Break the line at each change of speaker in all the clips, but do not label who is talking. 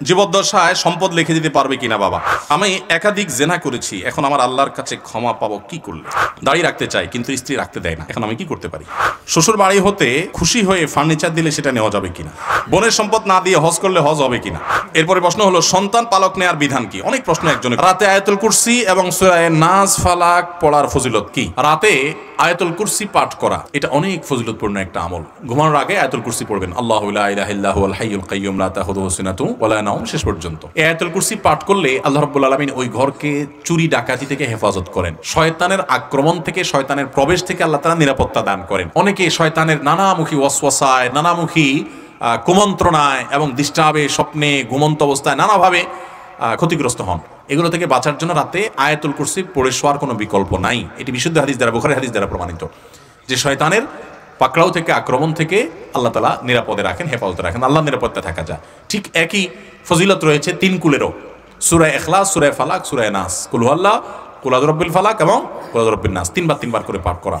জীবদ্দশায় সম্পদ লিখে দিতে পারবে কিনা বাবা? আমি একাধিক জেনা করেছি, এখন আমার আল্লাহর কাছে ক্ষমা পাবো কি করলে? দাড়ি রাখতে চাই কিন্তু স্ত্রী রাখতে দেয় না, এখন আমি কি করতে পারি? শ্বশুর বাড়ি হতে খুশি হয়ে ফার্নিচার দিলে সেটা নেওয়া যাবে কিনা? বোনের সম্পদ না দিয়ে হজ করলে হজ হবে কিনা? এরপরে প্রশ্ন হলো সন্তান পালক নেয়ার বিধান কি? অনেক প্রশ্ন একজনের। রাতে আয়াতুল কুরসি এবং সূরা নাস ফালাক পড়ার ফজিলত কি? রাতে আয়াতুল কুরসি পাঠ করা এটা অনেক ফজিলতপূর্ণ একটা আমল। ঘুমানোর আগে আয়াতুল কুরসি পড়বেন, আল্লাহু লা ইলাহা ইল্লাহুল হাইয়ুল কাইয়্যুম লা তাখুযুহু সিনাতুন ওয়া লা নাওম, শেষ পর্যন্ত। এই আয়াতুল কুরসি পাঠ করলে আল্লাহ রাব্বুল আলামিন ওই ঘরকে চুরি ডাকাতি থেকে হেফাজত করেন, শয়তানের আক্রমণ থেকে, শয়তানের প্রবেশ থেকে আল্লাহ তাআলা নিরাপত্তা দান করেন। অনেকে শয়তানের নানামুখী ওয়াসওয়াসায়, নানামুখী কুমন্ত্রণায় এবং ডিস্টার্বে, স্বপ্নে, ঘুমন্ত অবস্থায় নানাভাবে ক্ষতিগ্রস্ত হন। এগুলো থেকে বাঁচার জন্য রাতে আয়াতুল কুরসি পড়ে শোয়ার কোনো বিকল্প নাই। এটি বিশুদ্ধ হাদিস দ্বারা, বুখারী হাদিস দ্বারা প্রমাণিত যে শয়তানের পাকড়াও থেকে, আক্রমণ থেকে আল্লাহ তাআলা নিরাপদে রাখেন, হেফাজতে রাখেন, আল্লাহ নিরাপত্তা থাকা যায়। ঠিক একই ফজিলত রয়েছে তিন কুলেরও, সূরা ইখলাস, সূরা ফালাক, সূরা নাস, কুল হুয়াল্লাহ, কুল আউযু বিরাব্বিল ফালাক এবং কুল আউযু বিরাব্বিন নাস, তিনবার করে পাঠ করা।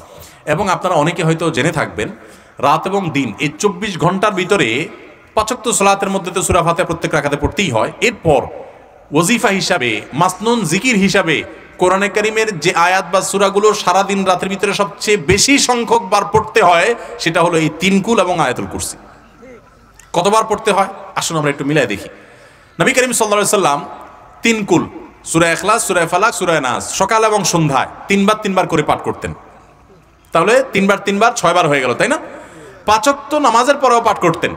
এবং আপনারা অনেকে হয়তো জেনে থাকবেন, রাত এবং দিন এই 24 ঘন্টার ভিতরে 5 ওয়াক্ত সালাতের মধ্যে তো সূরা ফাতিহা প্রত্যেক রাকাতে পড়তেই হয়। এরপর ওয়াজিফা হিসাবে, মাসনুন জিকির হিসাবে কোরআনে কারীমের যে আয়াত বা সূরাগুলো সারাদিন রাতের ভিতরে সবচেয়ে বেশি সংখ্যক বার পড়তে হয় সেটা হলো এই তিন কুল এবং আয়াতুল কুরসি। কতবার পড়তে হয় আসুন আমরা একটু মিলাই দেখি। নবী করিম সাল্লাল্লাহু আলাইহি সাল্লাম তিন কুল, সূরা ইখলাস, সূরা ফালাক, সূরা নাস সকাল এবং সন্ধ্যায় তিনবার করে পাঠ করতেন। তাহলে তিনবার 6বার হয়ে গেল, তাই না? 5 ওয়াক্ত নামাজের পরেও পাঠ করতেন,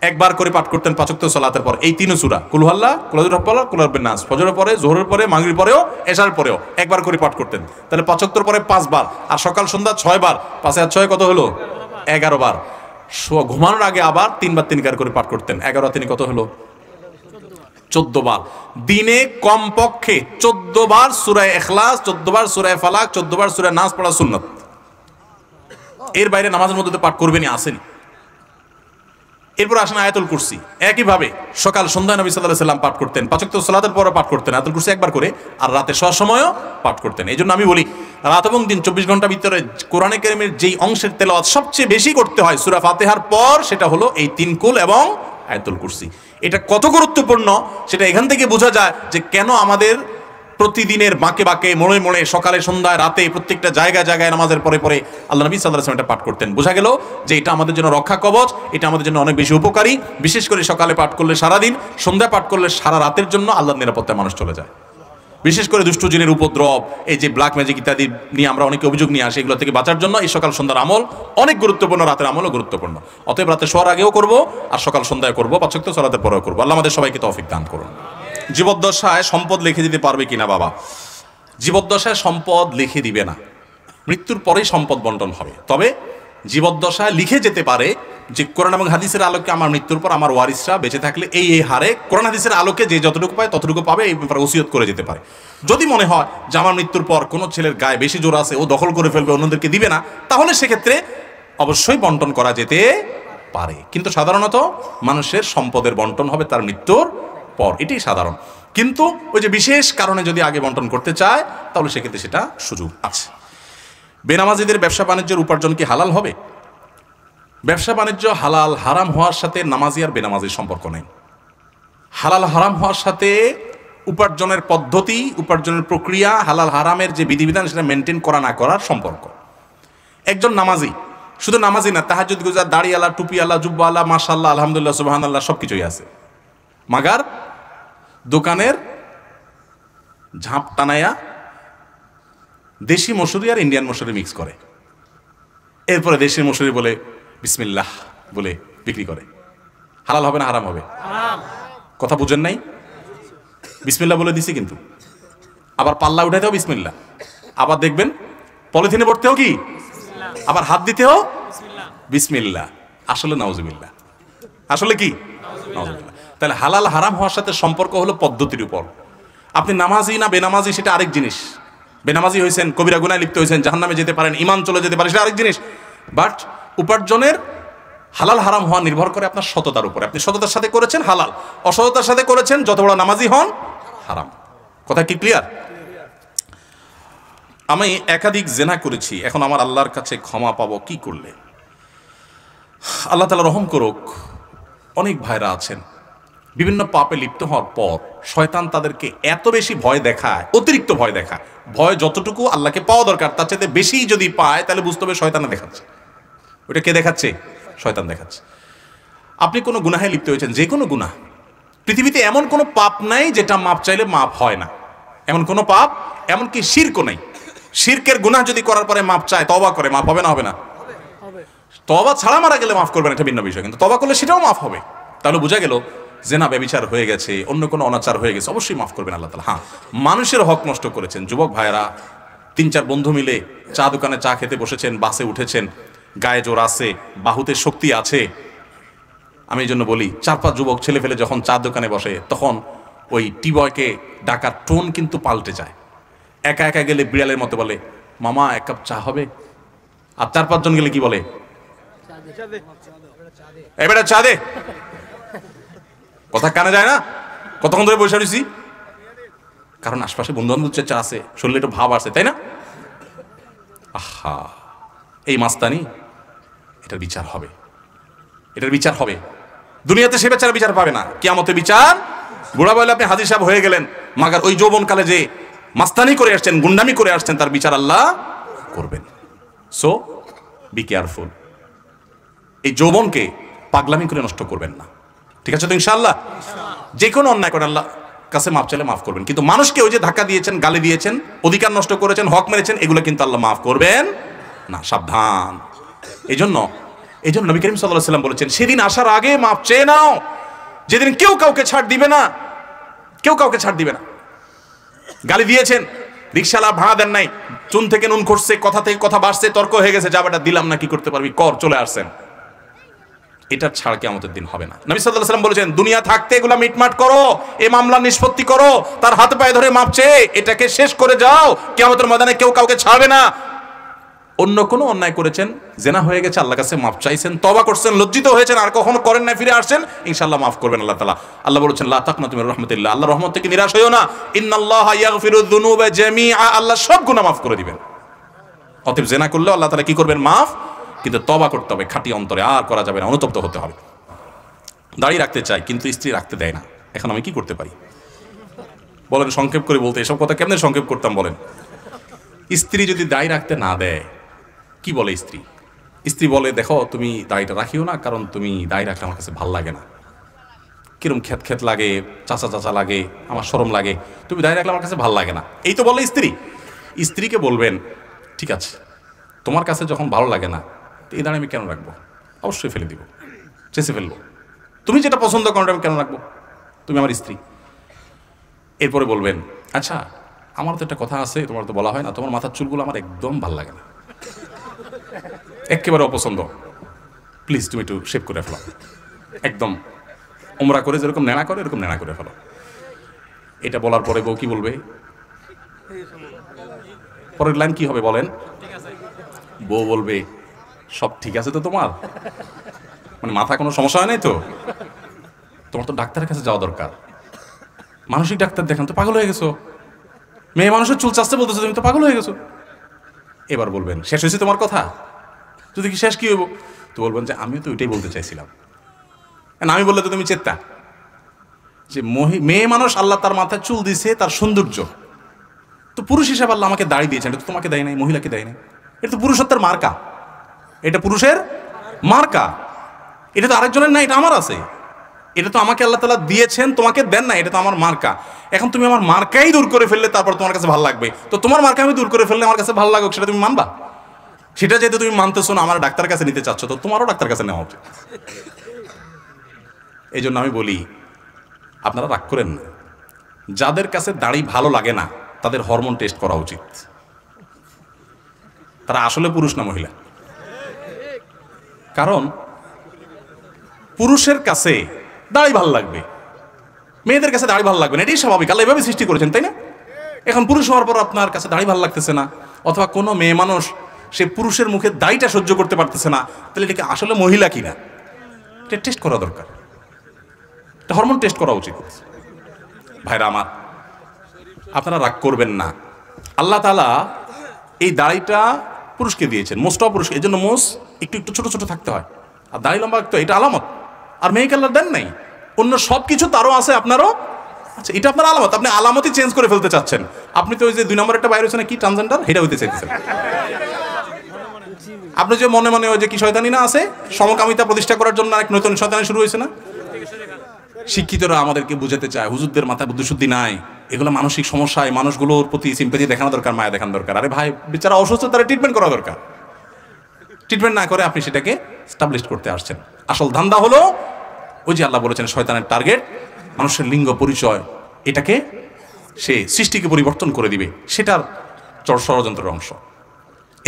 একবার করে পাঠ করতেন 5 ওয়াক্ত সালাতের পর এই তিন সূরা, কুল হুয়াল্লাহ, কুল আউযু বিরাব্বিল ফালাক, কুল আউযু বিরাব্বিন নাস, ফজরের পরে, যোহরের পরে, মাগরিবের পরেও, এশার পরেও একবার করে পাঠ করতেন। তাহলে 5 ওয়াক্তর পরে 5 বার, আর সকাল সন্ধ্যা 6 বার, 5 আর 6 কত হলো? 11 বার। ঘুমানোর আগে আবার 3বার করে পাঠ করতেন, 11 3 কত হলো? 14 বার। দিনে কমপক্ষে 14 বার সূরা ইখলাস, 14 বার সূরা ফালাক, 14 বার সূরা নাস পড়া সুন্নাত। এর বাইরে নামাজের মধ্যে তো পাঠ করবেনই, আসেনি। এরপর আসেন আয়াতুল কুরসি, একইভাবে সকাল সন্ধ্যায় নবী সাল্লাল্লাহু আলাইহি ওয়াসাল্লাম পাঠ করতেন, 5 ওয়াক্ত সালাতের পরও পাঠ করতেন আয়াতুল কুরসি একবার করে, আর রাতে শোয়ার সময়ও পাঠ করতেন। এই জন্য আমি বলি, রাত এবং দিন 24 ঘন্টার ভিতরে কোরআনে কারীমের যেই অংশের তেলাওয়াত সবচেয়ে বেশি করতে হয় সূরা ফাতিহার পর, সেটা হলো এই তিন কুল এবং আয়াতুল কুরসি। এটা কত গুরুত্বপূর্ণ সেটা এখান থেকে বোঝা যায় যে কেন আমাদের প্রতিদিনের বাঁকে বাঁকে, মোড়ে মোড়ে, সকালে সন্ধ্যায় রাতে প্রত্যেকটা জায়গায় নামাজের পরে আল্লাহ নবী সাল্লাল্লাহু আলাইহি ওয়াসাল্লাম এটা পাঠ করতেন। বোঝা গেল যে এটা আমাদের জন্য রক্ষা কবচ, এটা আমাদের জন্য অনেক বেশি উপকারী। বিশেষ করে সকালে পাঠ করলে সারাদিন, সন্ধ্যায় পাঠ করলে সারা রাতের জন্য আল্লাহর নিরাপত্তায় মানুষ চলে যায়। বিশেষ করে দুষ্ট জিনের উপদ্রব, এই যে ব্ল্যাক ম্যাজিক ইত্যাদি নিয়ে আমরা অনেকে অভিযোগ নিয়ে আসি, এগুলো থেকে বাঁচার জন্য এই সকাল সন্ধ্যার আমল অনেক গুরুত্বপূর্ণ, রাতের আমলও গুরুত্বপূর্ণ। অতএব রাতে শোয়ার আগেও করব, আর সকাল সন্ধ্যায় করব, 5 ওয়াক্ত সালাতের পরেও করব। আল্লাহ আমাদের সবাইকে তৌফিক দান করুন। জীবদ্দশায় সম্পদ লিখে দিতে পারবে কিনা বাবা? জীবদ্দশায় সম্পদ লিখে দিবে না, মৃত্যুর পরেই সম্পদ বন্টন হবে। তবে জীবদ্দশায় লিখে যেতে পারে যে কোরআন এবং হাদিসের আলোকে আমার মৃত্যুর পর আমার ওয়ারিসরা বেঁচে থাকলে এই হারে কোরআন হাদিসের আলোকে যে যতটুকু পায় ততটুকু পাবে, এই ব্যাপারে ওসিয়ত করে যেতে পারে। যদি মনে হয় যে আমার মৃত্যুর পর কোনো ছেলের গায়ে বেশি জোর আছে, ও দখল করে ফেলবে, অন্যদেরকে দিবে না, তাহলে সেক্ষেত্রে অবশ্যই বন্টন করা যেতে পারে। কিন্তু সাধারণত মানুষের সম্পদের বন্টন হবে তার মৃত্যুর পর, এটাই সাধারণ। কিন্তু ওই যে বিশেষ কারণে যদি আগে বন্টন করতে চায় তাহলে সেক্ষেত্রে সেটা সুযোগ আছে। বেনামাজিদের ব্যবসা বাণিজ্যের উপার্জন কি হালাল হবে? ব্যবসা বাণিজ্য হালাল হারাম হওয়ার সাথে নামাজি আর বেনামাজির সম্পর্ক নেই। হালাল হারাম হওয়ার সাথে উপার্জনের পদ্ধতি, উপার্জনের প্রক্রিয়া, হালাল হারামের যে বিধিবিধান সেটা মেনটেন করা না করার সম্পর্ক। একজন নামাজি, শুধু নামাজি না, তাহাজ্জুদ গুজার, দাড়িওয়ালা, টুপিওয়ালা, জুব্বাওয়ালা, মাশাআল্লাহ, আলহামদুলিল্লাহ, সুবহানাল্লাহ, সব কিছুই আছে, মাগার দোকানের ঝাঁপ টানায়া দেশি মসুরি আর ইন্ডিয়ান মসুরি মিক্স করে, এরপরে দেশি মসুরি বলে বিসমিল্লাহ বলে বিক্রি করে। হালাল হবে না হারাম হবে? কথা বুঝেন নাই? বিসমিল্লাহ বলে দিছি, কিন্তু আবার পাল্লা উঠাইতেও বিসমিল্লাহ, আবার দেখবেন পলিথিনে ভরতেও কি, আবার হাত দিতেও বিসমিল্লাহ। আসলে নাউজুবিল্লাহ, আসলে কি নাউজুবিল্লাহ। তাহলে হালাল হারাম হওয়ার সাথে সম্পর্ক হলো পদ্ধতির উপর। আপনি নামাজি না বেনামাজি সেটা আরেক জিনিস। বেনামাজি হয়েছেন, কবিরা গুনায় লিপ্ত হয়েছেন, জাহান্নামে যেতে পারেন, ঈমান চলে যেতে পারে, সেটা আরেক জিনিস। বাট উপার্জনের হালাল হারাম হওয়া নির্ভর করে আপনার সততার উপরে। আপনি সততার সাথে করেছেন হালাল, অসততার সাথে করেছেন, যত বড় নামাজি হন হারাম। কথা কি ক্লিয়ার? আমি একাধিক জেনা করেছি, এখন আমার আল্লাহর কাছে ক্ষমা পাবো কি করলে? আল্লাহ তাআলা রহম করুক, অনেক ভাইরা আছেন বিভিন্ন পাপে লিপ্ত হওয়ার পর শয়তান তাদেরকে এত বেশি ভয় দেখায়, অতিরিক্ত ভয় দেখায়, ভয় যতটুকু আল্লাহকে পাওয়া দরকার তার চাইতে বেশি যদি পায় তাহলে বুঝতে হবে শয়তানে দেখাচ্ছে। ওটা কে দেখাচ্ছে? শয়তান দেখাচ্ছে। আপনি কোনো গুনাহে লিপ্ত হয়েছেন, যে কোনো গুনাহ, পৃথিবীতে এমন কোনো পাপ নাই যেটা মাপ চাইলে মাপ হয় না, এমন কোনো পাপ, এমনকি শিরকও নাই। শিরকের গুনাহ যদি করার পরে মাপ চায়, তওবা করে, মাপ হবে না? হবে না? তওবা ছাড়া মারা গেলে মাফ করবেন, এটা ভিন্ন বিষয়, কিন্তু তওবা করলে সেটাও মাফ হবে। তাহলে বোঝা গেল জেনা ব্যভিচার হয়ে গেছে, অন্য কোনো অনাচার হয়ে গেছে, অবশ্যই মাফ করবেন আল্লাহ তাআলা। হ্যাঁ, মানুষের হক নষ্ট করেছেন, যুবক ভাইয়েরা 3-4 বন্ধু মিলে চা দোকানে চা খেতে বসেছেন, বাসে উঠেছেন, গায়ে জোর আছে, বাহুতে শক্তি আছে। আমি এই জন্য বলি 4-5 যুবক ছেলে ফেলে যখন চা দোকানে বসে তখন ওই টিবয়কে ডাকার টোন কিন্তু পাল্টে যায়। একা একা গেলে বিড়ালের মতো বলে, মামা 1 কাপ চা হবে? আর 4-5 জন গেলে কি বলে? এবারে চা দে। কথা কানে যায় না? কতক্ষণ ধরে বসে রয়েছি, কারণ আশপাশে বন্ধু বান্ধব চা আছে, শরীরে একটু ভাব আছে, তাই না? আহা, এই মাস্তানি, এটার বিচার হবে, এটার বিচার হবে। দুনিয়াতে সে বেচারা বিচার পাবে না, কিয়ামতে বিচার। বুড়া বলে আপনি হাজির সাহেব হয়ে গেলেন, মাগার ওই যৌবনকালে যে মাস্তানি করে আসছেন, গুন্ডামি করে আসছেন, তার বিচার আল্লাহ করবেন। সো বি কেয়ারফুল, এই যৌবনকে পাগলামি করে নষ্ট করবেন না, ঠিক আছে তো? ইনশাআল্লাহ যে কোনো অন্যায় করে আল্লাহ কাছে মাফ চাইলে মাফ করবেন, কিন্তু মানুষকে ওই যে ধাক্কা দিয়েছেন, গালি দিয়েছেন, অধিকার নষ্ট করেছেন, হক মেরেছেন, এগুলো কিন্তু আল্লাহ মাফ করবেন না, সাবধান। এই জন্য নবী করিম সাল্লাল্লাহু আলাইহি ওয়াসাল্লাম বলেছেন, সেদিন আসার আগে মাফ চেয়ে নাও, যেদিন কেউ কাউকে ছাড় দিবে না, কেউ কাউকে ছাড় দিবে না। গালি দিয়েছেন, রিকশালা ভাড়া দেন নাই, চুন থেকে নুন খসছে, কথা থেকে কথা বাড়ছে, তর্ক হয়ে গেছে, যাবাটা দিলাম না, কি করতে পারবি কর, চলে আসছেন, এটার ছাড় কিয়ামতের দিন হবে না। নবী সাল্লাল্লাহু আলাইহি ওয়াসাল্লাম বলেছেন, দুনিয়া থাকতে এগুলা মিটমাট করো, এই মামলা নিষ্পত্তি করো, তার হাত পায়ে ধরে মাপ চেয়ে এটাকে শেষ করে যাও, কিয়ামতের ময়দানে কেউ কাউকে ছাড়বে না। অন্য কোনো অন্যায় করেছেন, জেনা হয়ে গেছে, আল্লাহর কাছে মাফ চাইছেন, তওবা করছেন, লজ্জিত হয়েছেন, আর কখনো করেন না, ফিরে আসছেন, ইনশাআল্লাহ মাফ করবেন আল্লাহ তাআলা। আল্লাহ বলেছেন, লা তাকনাতু মির রাহমাতিল্লাহ, আল্লাহর রহমত থেকে নিরাশ হইও না, ইন্নাল্লাহা ইয়াগফিরুয যুনুবা জামিআ, আল্লাহ সব গুনাহ মাফ করে দিবেন। অতএব জেনা করলেও আল্লাহ তাআলা কি করবেন? মাফ, কিন্তু তওবা করতে হবে খাঁটি অন্তরে, আর করা যাবে না, অনুতপ্ত হতে হবে। দাড়ি রাখতে চাই কিন্তু স্ত্রী রাখতে দেয় না, এখন আমি কি করতে পারি বলেন? সংক্ষেপ করে বলতে, এসব কথা কেমনে সংক্ষেপ করতাম বলেন? স্ত্রী যদি দাড়ি রাখতে না দেয়, কি বলে স্ত্রী বলে, দেখো তুমি দাড়িটা রাখিও না, কারণ তুমি দাড়ি রাখলে আমার কাছে ভাল লাগে না, কিরম খেত খেত লাগে, চাচা চাচা লাগে, আমার শরম লাগে, তুমি দাড়ি রাখলে আমার কাছে ভাল লাগে না, এই তো বলে স্ত্রী। স্ত্রীকে বলবেন, ঠিক আছে, তোমার কাছে যখন ভালো লাগে না, তো এই দাঁড়ি আমি কেন রাখবো? অবশ্যই ফেলে দিব, চেঁচে ফেলবো। তুমি যেটা পছন্দ করো আমি কেন রাখবো? তুমি আমার স্ত্রী। এরপরে বলবেন, আচ্ছা আমার তো একটা কথা আছে, তোমার তো বলা হয় না, তোমার মাথার চুলগুলো আমার একদম ভাল লাগে না, একেবারে অপছন্দ, প্লিজ তুমি একটু শেভ করে ফেলো, একদম ওমরা করে যেরকম নেড়া করে এরকম নেড়া করে ফেলো। এটা বলার পরে বউ কি বলবে? পরের লাইন কি হবে বলেন? বউ বলবে, সব ঠিক আছে তো তোমার, মানে মাথা কোনো সমস্যা হয় নাই তো? তোমার তো ডাক্তারের কাছে যাওয়া দরকার, মানসিক ডাক্তার দেখান, তো পাগল হয়ে গেছো, মেয়ে মানুষের চুল চাচ্ছে বলতেছো, তুমি তো পাগল হয়ে গেছো। এবার বলবেন, শেষ হয়েছে তোমার কথা? যদি কি শেষ কি হইব? তো বলবেন যে আমিও তো ওইটাই বলতে চাইছিলাম। আমি বললে তো তুমি চেত্তা, যে মেয়ে মানুষ আল্লাহ তার মাথায় চুল দিছে তার সৌন্দর্য, তো পুরুষ হিসাবে আল্লাহ আমাকে দাড়ি দিয়েছেন, এটা তো তোমাকে দেয় নাই, মহিলাকে দেয় নাই, এটা তো পুরুষত্বের মার্কা, এটা পুরুষের মার্কা, এটা তো আরেকজনের না, এটা আমার আছে, এটা তো আমাকে আল্লাহ তাআলা দিয়েছেন, তোমাকে দেন না, এটা তো আমার মার্কা। এখন তুমি আমার মার্কাই দূর করে ফেললে তারপর তোমার কাছে ভালো লাগবে, তো তোমার মার্কা আমি দূর করে ফেললে আমার কাছে ভালো লাগুক, সেটা তুমি মানবা? সেটা যেহেতু তুমি মানতেছো না, আমার ডাক্তার কাছে নিতে চাচ্ছ, তো তোমারও ডাক্তার কাছে নেওয়া উচিত। এই জন্য আমি বলি, আপনারা রাগ করেন না, যাদের কাছে দাড়ি ভালো লাগে না তাদের হরমোন টেস্ট করা উচিত, তারা আসলে পুরুষ না মহিলা। কারণ পুরুষের কাছে দাড়ি ভালো লাগবে, মেয়েদের কাছে দাড়ি ভালো লাগবে না, এটাই স্বাভাবিক, আল্লাহ এভাবে সৃষ্টি করেছেন, তাই না? এখন পুরুষ হওয়ার পর আপনার কাছে দাড়ি ভালো লাগতেছে না, অথবা কোনো মেয়ে মানুষ সে পুরুষের মুখে দাড়িটা সহ্য করতে পারতেছে না, তাহলে এটাকে আসলে মহিলা কিনা এটা টেস্ট করা দরকার, এটা হরমোন টেস্ট করা উচিত। ভাইরা আমার, আপনারা রাগ করবেন না, আল্লাহ তাআলা এই দাড়িটা পুরুষকে দিয়েছেন, মোষটাও পুরুষ, এই জন্য মোষ একটু একটু ছোট ছোট থাকতে হয়, আর দাড়ি লম্বা রাখতে হয়, এটা আলামত। আর মেয়েকে আল্লাহ দেন নাই, অন্য সব কিছু তারও আছে, আপনারও আচ্ছা। এটা আপনার আলামত, আপনি আলামতই চেঞ্জ করে ফেলতে চাচ্ছেন। আপনি তো ওই যে 2 নম্বর একটা বাইরে হচ্ছে না, কি ট্রান্সজেন্ডার, এটা হইতে চাইতেছেন। আপনি যে মনে মনে ওই যে কি শয়তানি না আছে, সমকামিতা প্রতিষ্ঠা করার জন্য এক নতুন শয়তানি শুরু হয়েছে না। শিক্ষিতরা আমাদেরকে বুঝাতে চায় হুজুরদের মাথায় বুদ্ধিশুদ্ধি নাই, এগুলো মানসিক সমস্যায় মানুষগুলোর প্রতি সিম্পাথি দেখানো দরকার, মায়া দেখানো দরকার। আরে ভাই, বেচারা অসুস্থ, তারা ট্রিটমেন্ট করা দরকার। ট্রিটমেন্ট না করে আপনি সেটাকে স্টাবলিশ করতে আসছেন। আসল ধান্দা হলো ওই যে আল্লাহ বলেছেন শয়তানের টার্গেট মানুষের লিঙ্গ পরিচয়, এটাকে সে সৃষ্টিকে পরিবর্তন করে দিবে, সেটার ষড়যন্ত্রের অংশ।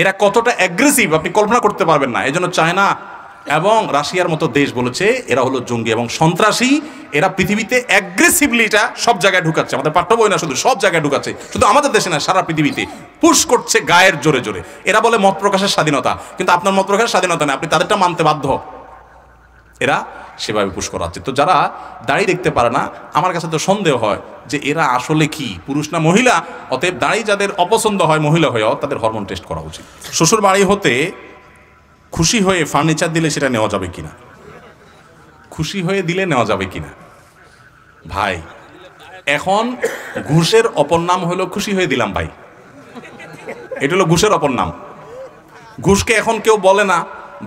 এরা কতটা অ্যাগ্রেসিভ আপনি কল্পনা করতে পারবেন না। এজন্য চায়না এবং রাশিয়ার মতো দেশ বলেছে এরা হলো জঙ্গি এবং সন্ত্রাসী। এরা পৃথিবীতে অ্যাগ্রেসিভলি এটা সব জায়গায় ঢুকাচ্ছে, আমাদের পাঠ্য বই না শুধু, সব জায়গায় ঢুকাচ্ছে, শুধু আমাদের দেশে না, সারা পৃথিবীতে পুশ করছে গায়ের জোরে জোরে। এরা বলে মত প্রকাশের স্বাধীনতা, কিন্তু আপনার মত প্রকাশের স্বাধীনতা নেই, আপনি তাদেরটা মানতে বাধ্য। এরা সেভাবে পুশ করাচ্ছে। তো যারা দাড়ি দেখতে পারে না, আমার কাছে তো সন্দেহ হয় যে এরা আসলে কি পুরুষ না মহিলা। অতএব দাড়ি যাদের অপছন্দ হয় মহিলা হয়েও, তাদের হরমোন টেস্ট করা উচিত। শ্বশুর বাড়ি হতে খুশি হয়ে ফার্নিচার দিলে সেটা নেওয়া যাবে কিনা, খুশি হয়ে দিলে নেওয়া যাবে কিনা। ভাই, এখন ঘুষের অপর নাম হলো খুশি হয়ে দিলাম ভাই, এটা হলো ঘুষের অপর নাম। ঘুষকে এখন কেউ বলে না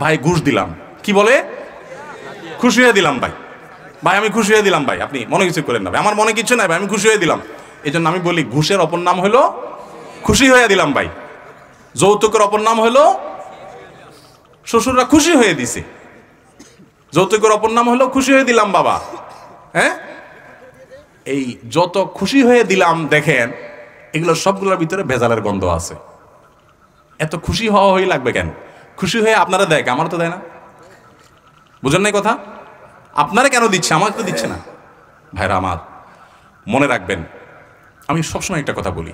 ভাই ঘুষ দিলাম, কি বলে, খুশি হয়ে দিলাম ভাই। ভাই আমি খুশি হয়ে দিলাম ভাই, আপনি মনে কিছু করেন না ভাই, আমার মনে কিছু নাই ভাই, আমি খুশি হয়ে দিলাম। এই জন্য আমি বলি ঘুষের অপর নাম হলো খুশি হয়ে দিলাম ভাই। যৌতুকের অপর নাম হলো শ্বশুররা খুশি হয়ে দিছে, যৌতুকের অপর নাম হলো খুশি হয়ে দিলাম বাবা। হ্যাঁ, এই যত খুশি হয়ে দিলাম দেখেন, এগুলো সবগুলোর ভিতরে ভেজালের গন্ধ আছে। এত খুশি হওয়া হয়ে লাগবে কেন? খুশি হয়ে আপনারা দেয়, আমার তো দেয় না। বুঝেন নাই কথা? আপনারা কেন দিচ্ছে, আমাকে তো দিচ্ছে না। ভাইরা আমার, মনে রাখবেন, আমি সবসময় একটা কথা বলি,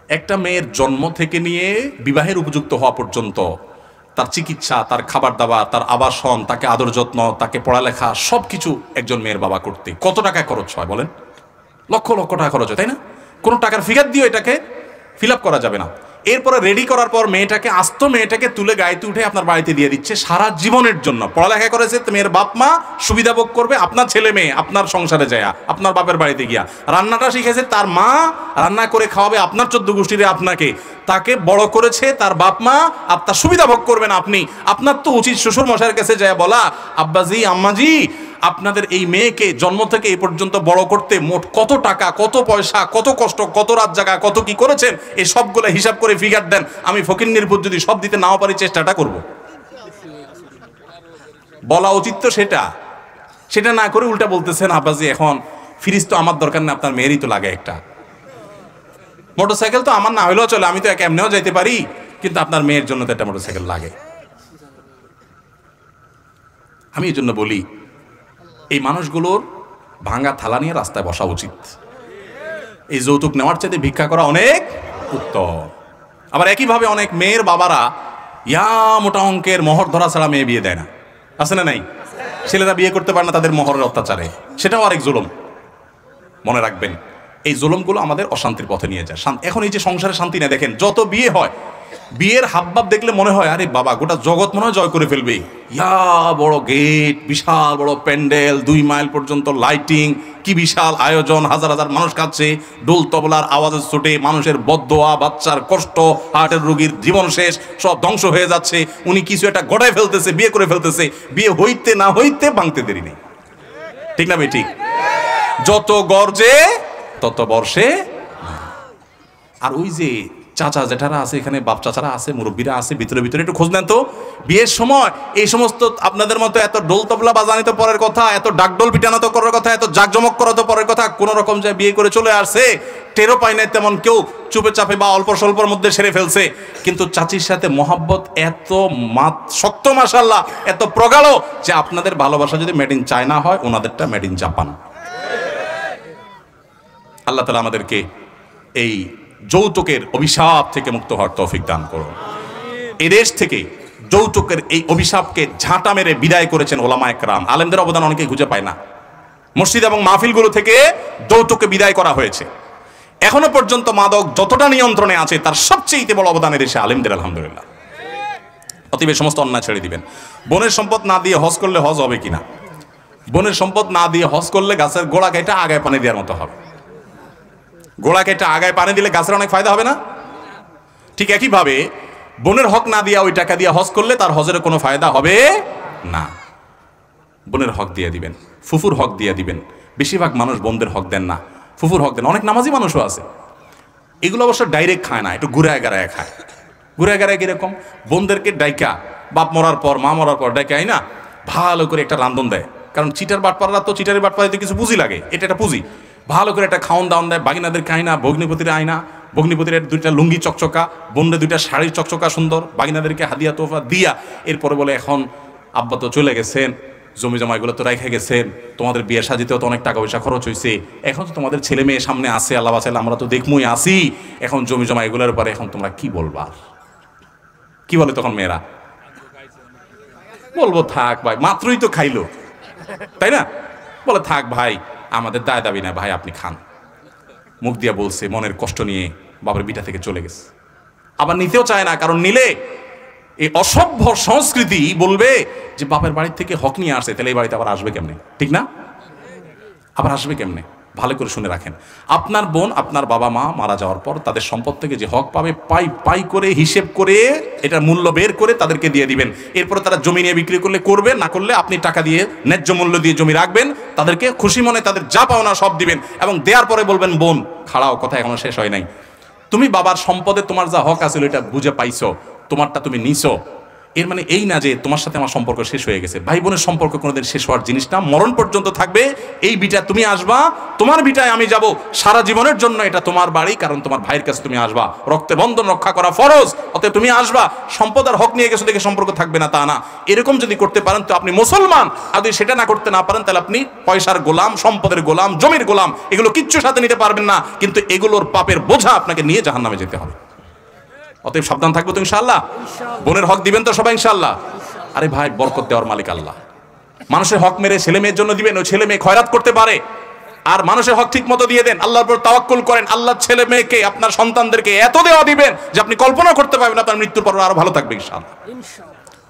একটা মেয়ের জন্ম থেকে নিয়ে বিবাহের উপযুক্ত হওয়া পর্যন্ত তার চিকিৎসা, তার খাবার দাবার, তার আবাসন, তাকে আদর যত্ন, তাকে পড়ালেখা, সব কিছু একজন মেয়ের বাবা করতে কত টাকা খরচ হয় বলেন? লক্ষ লক্ষ টাকা খরচ হয়, তাই না? কোনো টাকার ফিগার দিয়ে এটাকে ফিল আপ করা যাবে না। এরপরে রেডি করার পর মেয়েটাকে, আস্ত মেয়েটাকে তুলে গাড়িতে উঠে আপনার বাড়িতে দিয়ে দিচ্ছে সারা জীবনের জন্য। পড়ালেখা করেছে মেয়ের বাপ মা, সুবিধা ভোগ করবে আপনার ছেলে মেয়ে আপনার সংসারে যায়, আপনার বাপের বাড়িতে গিয়া। রান্নাটা শিখেছে তার মা, রান্না করে খাওয়াবে আপনার 14 গোষ্ঠীরে আপনাকে। তাকে বড় করেছে তার বাপ মা, আর তার সুবিধা ভোগ করবেন আপনি। আপনার তো উচিত শ্বশুর মশাইয়ের কাছে যায় বলা, আব্বাজি আম্মাজি, আপনাদের এই মেয়েকে জন্ম থেকে এই পর্যন্ত বড় করতে মোট কত টাকা, কত পয়সা, কত কষ্ট, কত রাত জায়গা, কত কি করেছেন, এই সবগুলো হিসাব করে ফিগার দেন। আমি ফকির নির্ভুত যদি সব দিতে নাও পারি, চেষ্টাটা করব। বলা উচিত তো সেটা। সেটা না করে উল্টা বলতেছেন আব্বাজি এখন ফ্রিজ তো আমার দরকার না, আপনার মেয়েরই তো লাগে একটা। মোটরসাইকেল তো আমার না হলেও চলে, আমি তো এমনিও যাইতে পারি, কিন্তু আপনার মেয়ের জন্য তো একটা মোটরসাইকেল লাগে। আমি এই জন্য বলি, এই মানুষগুলোর ভাঙা থালা নিয়ে রাস্তায় বসা উচিত। এই যৌতুক নেওয়ার চাইতে ভিক্ষা করা অনেক উত্তম। আবার একইভাবে অনেক মেয়ের বাবারা ইয়া মোটা অঙ্কের মোহর ধরা ছাড়া মেয়ে বিয়ে দেয় না, আছে না নাই? ছেলেরা বিয়ে করতে পারে না তাদের মোহরের অত্যাচারে, সেটাও আরেক জুলুম। মনে রাখবেন, এই জুলুমগুলো আমাদের অশান্তির পথে নিয়ে যায়। এখন এই যে সংসারে শান্তি না, দেখেন যত বিয়ে হয়, বিয়ের হাবভাব দেখলে মনে হয় আরে বাবা গোটা জগৎ মনে হয় জয় করে ফেলবে। ইয়া বড় গেট, বিশাল বড় প্যান্ডেল, 2 মাইল পর্যন্ত লাইটিং, কি বিশাল আয়োজন, হাজার হাজার মানুষ খাচ্ছে, ডোল তবলার আওয়াজের ছোটে, মানুষের বদদোয়া, বাচ্চার কষ্ট, হার্টের রোগীর জীবন শেষ, সব ধ্বংস হয়ে যাচ্ছে। উনি কিছু একটা গড়ায় ফেলতেছে, বিয়ে করে ফেলতেছে। বিয়ে হইতে না হইতে ভাঙতে দেরি নেই, ঠিক না ভাই? ঠিক। যত গর্জে তত বর্ষে। আর ওই যে চাচা জেঠারা আছে এখানে, বাপ চাচারা আছে, মুরব্বীরা আছে, ভিতরে ভিতরে একটু খোঁজ নেন তো। বিয়ের সময় এই সমস্ত আপনাদের মতো এত ডোল তবলা বাজানি তো পরের কথা, এত ডাকডোল পিটানো তো করার কথা, এত জাকজমক করা তো পরের কথা। কোন রকম যে বিয়ে করে চলে আসছে, টেরও পায় নাই তেমন কেউ, চুপে চাপে বা অল্প স্বল্পর মধ্যে সেরে ফেলছে। কিন্তু চাচির সাথে মহাব্বত এত শক্ত, মাশাআল্লাহ, এত প্রগাঢ় যে আপনাদের ভালোবাসা যদি মেড ইন চায়না হয়, ওনাদেরটা মেড ইন জাপান। আল্লাহ তাআলা আমাদেরকে এই যৌতুকের অভিশাপ থেকে মুক্ত হওয়ার তৌফিক দান করুন। এই দেশ থেকে যৌতুকের এই অভিশাপকে ঝাঁটা মেরে বিদায় করেছেন ওলামায়ে কেরাম। আলেমদের অবদান অনেকেই খুঁজে পায় না। মসজিদ এবং মাহফিলগুলো থেকে যৌতুককে বিদায় করা হয়েছে। এখনো পর্যন্ত মাদক যতটা নিয়ন্ত্রণে আছে, তার সবচেয়ে বড় অবদান এদেশে আলেমদের, আলহামদুলিল্লাহ। অতএব সমস্ত অন্যায় ছেড়ে দিবেন। বোনের সম্পদ না দিয়ে হজ করলে হজ হবে কিনা? বোনের সম্পদ না দিয়ে হজ করলে গাছের গোড়া কেটে আগায় পানি দেওয়ার মতো হবে। গোড়া কেটে আগায় পানি দিলে গাছের অনেক ফায়দা হবে না? ঠিক একইভাবে বোনের হক না দিয়া ওই টাকা দিয়ে হজ করলে তার হজের কোনো ফায়দা হবে না। বোনের হক দিয়ে দিবেন, ফুফুর হক দিয়ে দিবেন। বেশিরভাগ মানুষ বোনদের হক দেন না, ফুফুর হক দেন। অনেক নামাজি মানুষও আছে, এগুলো অবশ্য ডাইরেক্ট খায় না, একটু ঘুরে গাড়ায় খায়। ঘুরে গাড়ায় কিরকম? বোনদেরকে ডাইকা, বাপ মরার পর মা মরার পর ডাইকাই না, ভালো করে একটা রান্ধন দেয়। কারণ চিটার বাটপাড়া তো চিটারের বাটপাড়াতে কিছু পুঁজি লাগে, এটা একটা পুঁজি। ভালো করে একটা খাওয়ান দাওয়ান দেয়, বাগিনাদেরকে আয়না, ভগ্নিপতির আয়না, ভগ্নিপতির দুইটা লুঙ্গি চকচকা, বোনদের দুইটা শাড়ির চকচকা সুন্দর, বাগিনাদেরকে হাদিয়া তোফা দিয়া এরপরে বলে এখন আব্বা তো চলে গেছেন, জমি জমা এগুলো তো রেখে গেছেন, তোমাদের বিয়ে সাজিতেও তো অনেক টাকা পয়সা খরচ হয়েছে, এখন তো তোমাদের ছেলে মেয়ে সামনে আসে, আল্লাহ বাঁচাইলে আমরা তো দেখমই আসি, এখন জমি জমা এগুলোর উপরে এখন তোমরা কি বলবা? কি বলে তখন মেয়েরা? বলবো থাক ভাই, মাত্রই তো খাইলো, তাই না? বলে থাক ভাই, আমাদের দায় দাবি না ভাই, আপনি খান। মুখ দিয়া বলছে, মনের কষ্ট নিয়ে বাবার বিটা থেকে চলে গেছে। আবার নিতেও চায় না, কারণ নিলে এই অসভ্য সংস্কৃতি বলবে যে বাপের বাড়ির থেকে হক নিয়ে আসে, তাহলে এই বাড়িতে আবার আসবে কেমনে? ঠিক না? আবার আসবে কেমনে? ভালো করে শুনে রাখেন, আপনার বোন আপনার বাবা মা মারা যাওয়ার পর তাদের সম্পদ থেকে যে হক পাবে, পাই পাই করে হিসেব করে এটার মূল্য বের করে তাদেরকে দিয়ে দিবেন। এরপরে তারা জমি নিয়ে বিক্রি করলে করবে, না করলে আপনি টাকা দিয়ে ন্যায্য মূল্য দিয়ে জমি রাখবেন, তাদেরকে খুশি মনে তাদের যা পাওনা সব দিবেন, এবং দেওয়ার পরে বলবেন, বোন খাড়াও, কথা এখনো শেষ হয় নাই, তুমি বাবার সম্পদে তোমার যা হক আছে এটা বুঝে পাইছো, তোমারটা তুমি নিছো। এর মানে এই না যে তোমার সাথে আমার সম্পর্ক শেষ হয়ে গেছে। ভাই বোনের সম্পর্ক কোনোদিন শেষ হওয়ার জিনিস না, মরণ পর্যন্ত থাকবে। এই বিটা তুমি আসবা, তোমার বিটায় আমি যাব, সারা জীবনের জন্য এটা তোমার বাড়ি, কারণ তোমার ভাইয়ের কাছে তুমি আসবা, রক্তের বন্ধন রক্ষা করা ফরজ, অতএব তুমি আসবা। সম্পদ আর হক নিয়ে গেছো দেখে সম্পর্ক থাকবে না তা না। এরকম যদি করতে পারেন তো আপনি মুসলমান, আর যদি সেটা না করতে না পারেন তাহলে আপনি পয়সার গোলাম, সম্পদের গোলাম, জমির গোলাম, এগুলো কিচ্ছু সাথে নিতে পারবেন না, কিন্তু এগুলোর পাপের বোঝা আপনাকে নিয়ে জাহান্নামে যেতে হবে। অতএব সাবধান থাকবো তো ইনশাআল্লাহ। বোনের হক দিবেন তো সবাই ইনশাআল্লাহ। আরে ভাই, বরকত দেওয়ার মালিক আল্লাহ। মানুষের হক মেরে ছেলে মেয়ের জন্য দিবেন, ওই ছেলে মেয়ে খয়রাত করতে পারে, আর মানুষের হক ঠিক মতো দিয়ে দেন, আল্লাহর উপর তাওয়াক্কুল করেন। আল্লাহ ছেলে মেয়েকে, আপনার সন্তানদেরকে এত দেওয়া দিবেন যে আপনি কল্পনা করতে পারবেন আপনার মৃত্যুর পর আরো ভালো থাকবে ইনশাআল্লাহ।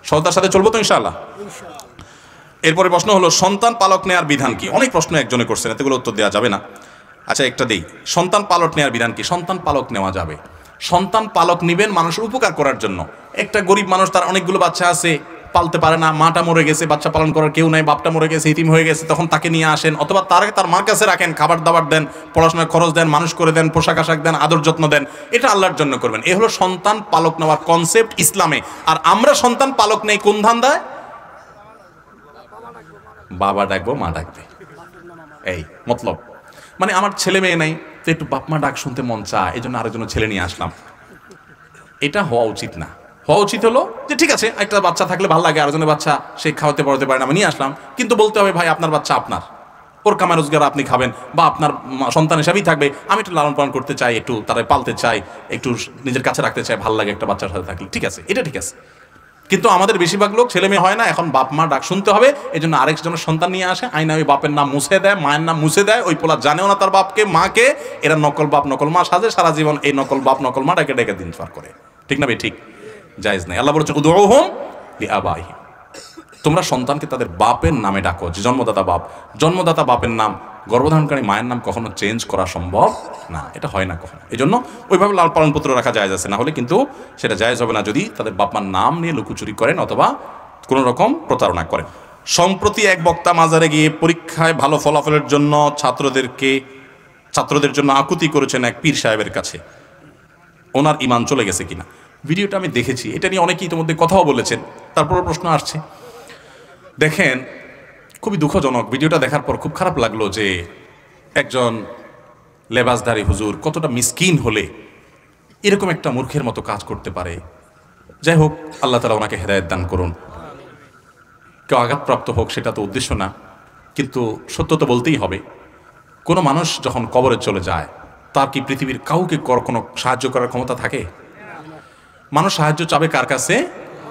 সততার সাথে চলবো তো ইনশাআল্লাহ। এরপরে প্রশ্ন হলো, সন্তান পালক নেওয়ার বিধান কি? অনেক প্রশ্ন একজনে করছেন, এতগুলো উত্তর দেওয়া যাবে না। আচ্ছা, একটা দেই, সন্তান পালক নেওয়ার বিধান কি? সন্তান পালক নেওয়া যাবে। সন্তান পালক নিবেন মানুষের উপকার করার জন্য। একটা গরিব মানুষ, তার অনেকগুলো বাচ্চা আছে, পালতে পারে না, মাটা মরে গেছে, বাচ্চা পালন করার কেউ নাই, বাপটা মরে গেছে, ইতিম হয়ে গেছে, তখন তাকে নিয়ে আসেন, অথবা তার মার কাছে রাখেন, খাবার দাবার দেন, পড়াশোনার খরচ দেন, মানুষ করে দেন, পোশাক আশাক দেন, আদর যত্ন দেন, এটা আল্লাহর জন্য করবেন। এ হলো সন্তান পালক নেওয়ার কনসেপ্ট ইসলামে। আর আমরা সন্তান পালক নেই কোন ধান্দায়? বাবা ডাকবো, মা ডাকবে, এই মতলব। মানে আমার ছেলে মেয়ে নাই, তো একটু বাপ মা ডাক শুনতে মন চায়, এই জন্য আরেকজন ছেলে নিয়ে আসলাম। এটা হওয়া উচিত না। হওয়া উচিত হলো যে ঠিক আছে, একটা বাচ্চা থাকলে ভালো লাগে, আরেকজনের বাচ্চা সে খাওয়াতে পড়াতে পারে না, আমি নিয়ে আসলাম, কিন্তু বলতে হবে ভাই আপনার বাচ্চা আপনার, ওর কামাই রোজগার আপনি খাবেন, বা আপনার সন্তান হিসাবেই থাকবে, আমি একটু লালন পালন করতে চাই, একটু তারা পালতে চাই, একটু নিজের কাছে রাখতে চাই, ভালো লাগে একটা বাচ্চার সাথে থাকলে, ঠিক আছে, এটা ঠিক আছে। কিন্তু আমাদের বেশিরভাগ লোক ছেলে মেয়ে হয় না, এখন বাপ মা ডাক শুনতে হবে, এই জন্য আরেকজনের সন্তান নিয়ে আসে, আইনা ওই বাপের নাম মুছে দেয়, মায়ের নাম মুছে দেয়, ওই পোলা জানেও না তার বাপকে মাকে, এরা নকল বাপ নকল মা সাজে, সারা জীবন এই নকল বাপ নকল মা ডেকে ডেকে দিন পার করে। ঠিক না ভাই? ঠিক, জায়েজ নাই। আল্লাহ বলেছেন উদউহুম লিআবাইহিম, তোমরা সন্তানকে তাদের বাপের নামে ডাকো, যে জন্মদাতা বাপ, জন্মদাতা বাপের নাম, গর্ভধারণকারী মায়ের নাম কখনো চেঞ্জ করা সম্ভব না, এটা হয় না কখনো। এই জন্য ওইভাবে লাল পালন পুত্র রাখা জায়েজ আছে, না হলে কিন্তু সেটা জায়েজ হবে না যদি তাদের বাপ মার নাম নিয়ে লুকোচুরি করেন অথবা কোনো রকম প্রতারণা করেন। সম্প্রতি এক বক্তা মাজারে গিয়ে পরীক্ষায় ভালো ফলাফলের জন্য ছাত্রদের জন্য আকুতি করেছেন এক পীর সাহেবের কাছে, ওনার ঈমান চলে গেছে কিনা। ভিডিওটা আমি দেখেছি, এটা নিয়ে অনেকেই ইতিমধ্যে কথাও বলেছেন, তারপরে প্রশ্ন আসছে। দেখেন, খুবই দুঃখজনক, ভিডিওটা দেখার পর খুব খারাপ লাগলো যে একজন লেবাসধারী হুজুর কতটা মিসকিন হলে এরকম একটা মূর্খের মতো কাজ করতে পারে। যাই হোক, আল্লাহ তাআলা ওনাকে হেদায়েত দান করুন। কেউ আঘাতপ্রাপ্ত হোক সেটা তো উদ্দেশ্য না, কিন্তু সত্য তো বলতেই হবে। কোনো মানুষ যখন কবরে চলে যায়, তার কি পৃথিবীর কাউকে কোনো সাহায্য করার ক্ষমতা থাকে? মানুষ সাহায্য চাবে কার কাছে?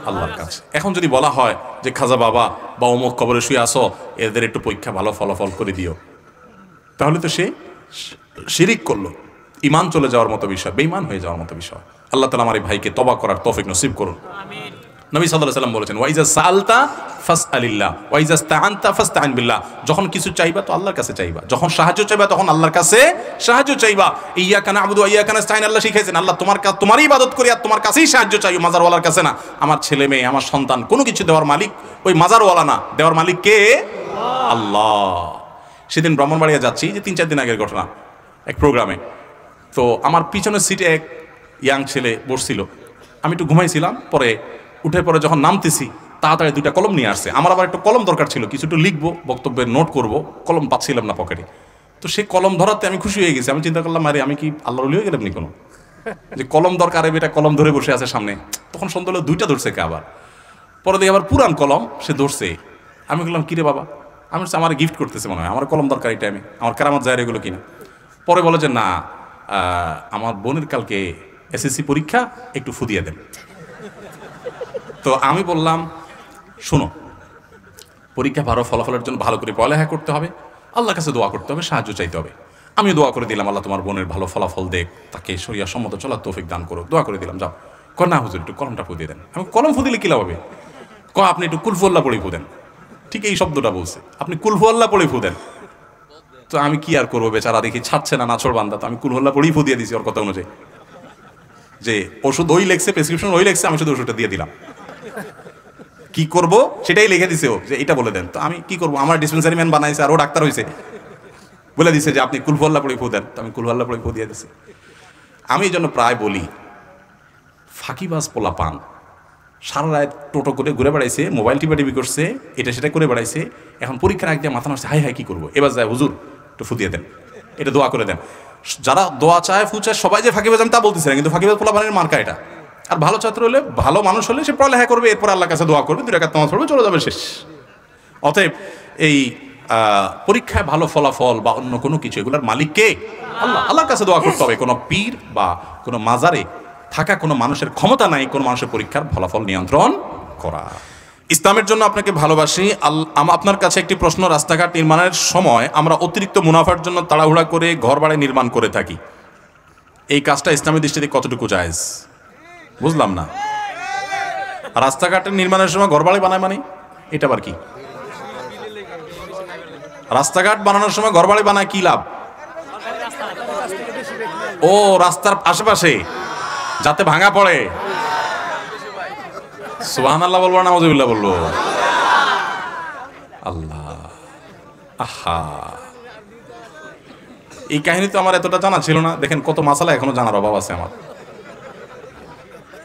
আল্লাহর কাছে। এখন যদি বলা হয় যে খাজা বাবা বা অমুক কবরে শুয়ে আসো, এদের একটু পরীক্ষা ভালো ফলাফল করে দিও, তাহলে তো সে শিরিক করলো, ঈমান চলে যাওয়ার মতো বিষয়, বেঈমান হয়ে যাওয়ার মতো বিষয়। আল্লাহ তাআলা আমার এই ভাইকে তওবা করার তৌফিক নসিব করুন। নবী সাল্লাল্লাহু আলাইহি ওয়াসাল্লাম বলেছেন, ওয়াইজা সালতা ফাসআলিল্লাহ ওয়াইজা ইসতাআনতা ফাসতাইন বিল্লাহ। যখন কিছু চাইবা তো আল্লাহর কাছে চাইবা, যখন সাহায্য চাইবা তখন আল্লাহর কাছে সাহায্য চাইবা। ইয়্যাকা না'বুদু ওয়া ইয়্যাকা নাস্তাইন আল্লাহ শিখাইছেন, আল্লাহ তোমারই ইবাদত করি আর তোমার কাছেই সাহায্য চাই, মাজারওয়ালার কাছে না। আমার ছেলে মেয়ে, আমার সন্তান, কোনো কিছু দেওয়ার মালিক ওই মাজারওয়ালা না, দেওয়ার মালিক কে? আল্লাহ। সেদিন ব্রাহ্মণবাড়িয়া যাচ্ছি, যে 3-4 দিন আগের ঘটনা, এক প্রোগ্রামে। তো আমার পিছনের সিটে এক ইয়াং ছেলে বসছিল, আমি একটু ঘুমাইছিলাম। পরে উঠে পরে যখন নামতেছি তাড়াতাড়ি 2টা কলম নিয়ে আসছে। আমার আবার একটু কলম দরকার ছিল, কিছু একটু লিখবো, বক্তব্যের নোট করব, কলম পাচ্ছিলাম না পকেটে। তো সেই কলম ধরাতে আমি খুশি হয়ে গেছি। আমি চিন্তা করলাম, আরে আমি কি আল্লাহর ওলি হয়ে গেলাম নি কোনো, যে কলম দরকার, এটা কলম ধরে বসে আছে সামনে। তখন সন্ধ্যা হলো 2টা ধরছে কে আবার, পরে দিয়ে আবার পুরান কলম সে ধরছে। আমি বললাম, কিরে বাবা? আমি বলছি, আমার গিফট করতেছে মনে হয়, আমার কলম দরকার এই টাইমে, আমার কেরামত যায় এগুলো কিনা। পরে বলে যে না, আমার বোনের কালকে এসএসসি পরীক্ষা, একটু ফুদিয়ে দেন। তো আমি বললাম, শোনো, পরীক্ষা ভালো ফলাফলের জন্য ভালো করে পড়ালেখা করতে হবে, আল্লাহর কাছে দোয়া করতে হবে, সাহায্য চাইতে হবে। আমি দোয়া করে দিলাম, আল্লাহ তোমার বোনের ভালো ফলাফল দেখ, তাকে শরিয়া সম্মত চলার তৌফিক দান করো, দোয়া করে দিলাম। যাও। কর না হুজুর, একটু কলমটা ফুদিয়ে দেন। আমি কলম ফুদিলে কি লাভ হবে? আপনি একটু কুলফুল্লাহ পড়ে ফুদেন। ঠিক এই শব্দটা বলছে, আপনি কুলফুল্লাহ পড়ে ফুদেন। তো আমি কি আর করবো, বেচারা দেখি ছাড়ছে না, নাছর বান্দা। তো আমি কুলহুল্লাহ পড়েই ফুদিয়ে দিয়েছি ওর কথা অনুযায়ী, যে ওষুধ ওই লেখছে, প্রেসক্রিপশন ওই লেখছে, আমি শুধু ওষুধটা দিয়ে দিলাম। কি করব সেটাই লিখে দিছে ও, যে এটা বলে দেন। তো আমি কি করবো, আমার ডিসপেন্সারি ম্যান বানাইছে আর ও ডাক্তার হয়েছে, বলে দিছে যে আপনি কুলহুল্লাহ পড়ে ফু দেন। তো আমি কুলহুল্লাহ পড়ে ফু দিয়ে দিছি। আমি এই জন্য প্রায় বলি, ফাঁকিবাজ পোলা পান সারা রাত টোটো করে ঘুরে বেড়াইছে, মোবাইল টিপি করছে, এটা সেটা করে বেড়াইছে। এখন পরীক্ষার আগে মাথা নষ্ট, হাই হাই কি করবো, এবার যায় হুজুর একটু ফুদিয়ে দেন, এটা দোয়া করে দেন। যারা দোয়া চায়, ফু চায়, সবাই যে ফাঁকিবাজ আমি তা বলতেছি না, কিন্তু ফাঁকিবাজ পোলা পানের মার্কা এটা। আর ভালো ছাত্র হলে, ভালো মানুষ হলে সে পড়ালেখা করবে, এরপর আল্লাহর কাছে দোয়া করবে, 2 রাকাত নামাজ পড়বে, চলে যাবে, শেষ। অতএব এই পরীক্ষায় ভালো ফলাফল বা অন্য কোনো কিছু, এগুলোর মালিক কে? আল্লাহ। আল্লাহর কাছে দোয়া করতে হবে। কোনো পীর বা কোনো মাজারে থাকা কোনো মানুষের ক্ষমতা নাই কোনো মানুষের পরীক্ষার ফলাফল নিয়ন্ত্রণ করা। ইসলামের জন্য আপনাকে ভালোবাসি। আপনার কাছে একটি প্রশ্ন, রাস্তাঘাট নির্মাণের সময় আমরা অতিরিক্ত মুনাফার জন্য তাড়াহুড়া করে ঘর বাড়ি নির্মাণ করে থাকি, এই কাজটা ইসলামী দৃষ্টিতে কতটুকু জায়েজ? বুঝলাম না। রাস্তাঘাটের নির্মাণের সময় ঘর বাড়ি বানায়, মানে এটা আবার কি? রাস্তাঘাট বানানোর সময় ঘর বাড়ি বানায়, কি লাভ? ও, রাস্তার আশেপাশে যাতে ভাঙা পড়ে। সুবহানাল্লাহ বলবো না নাউযুবিল্লাহ বলবো? আল্লাহ, আহা, এই কাহিনী তো আমার এতটা জানা ছিল না। দেখেন কত মাসালা এখনো জানার অভাব আছে আমার।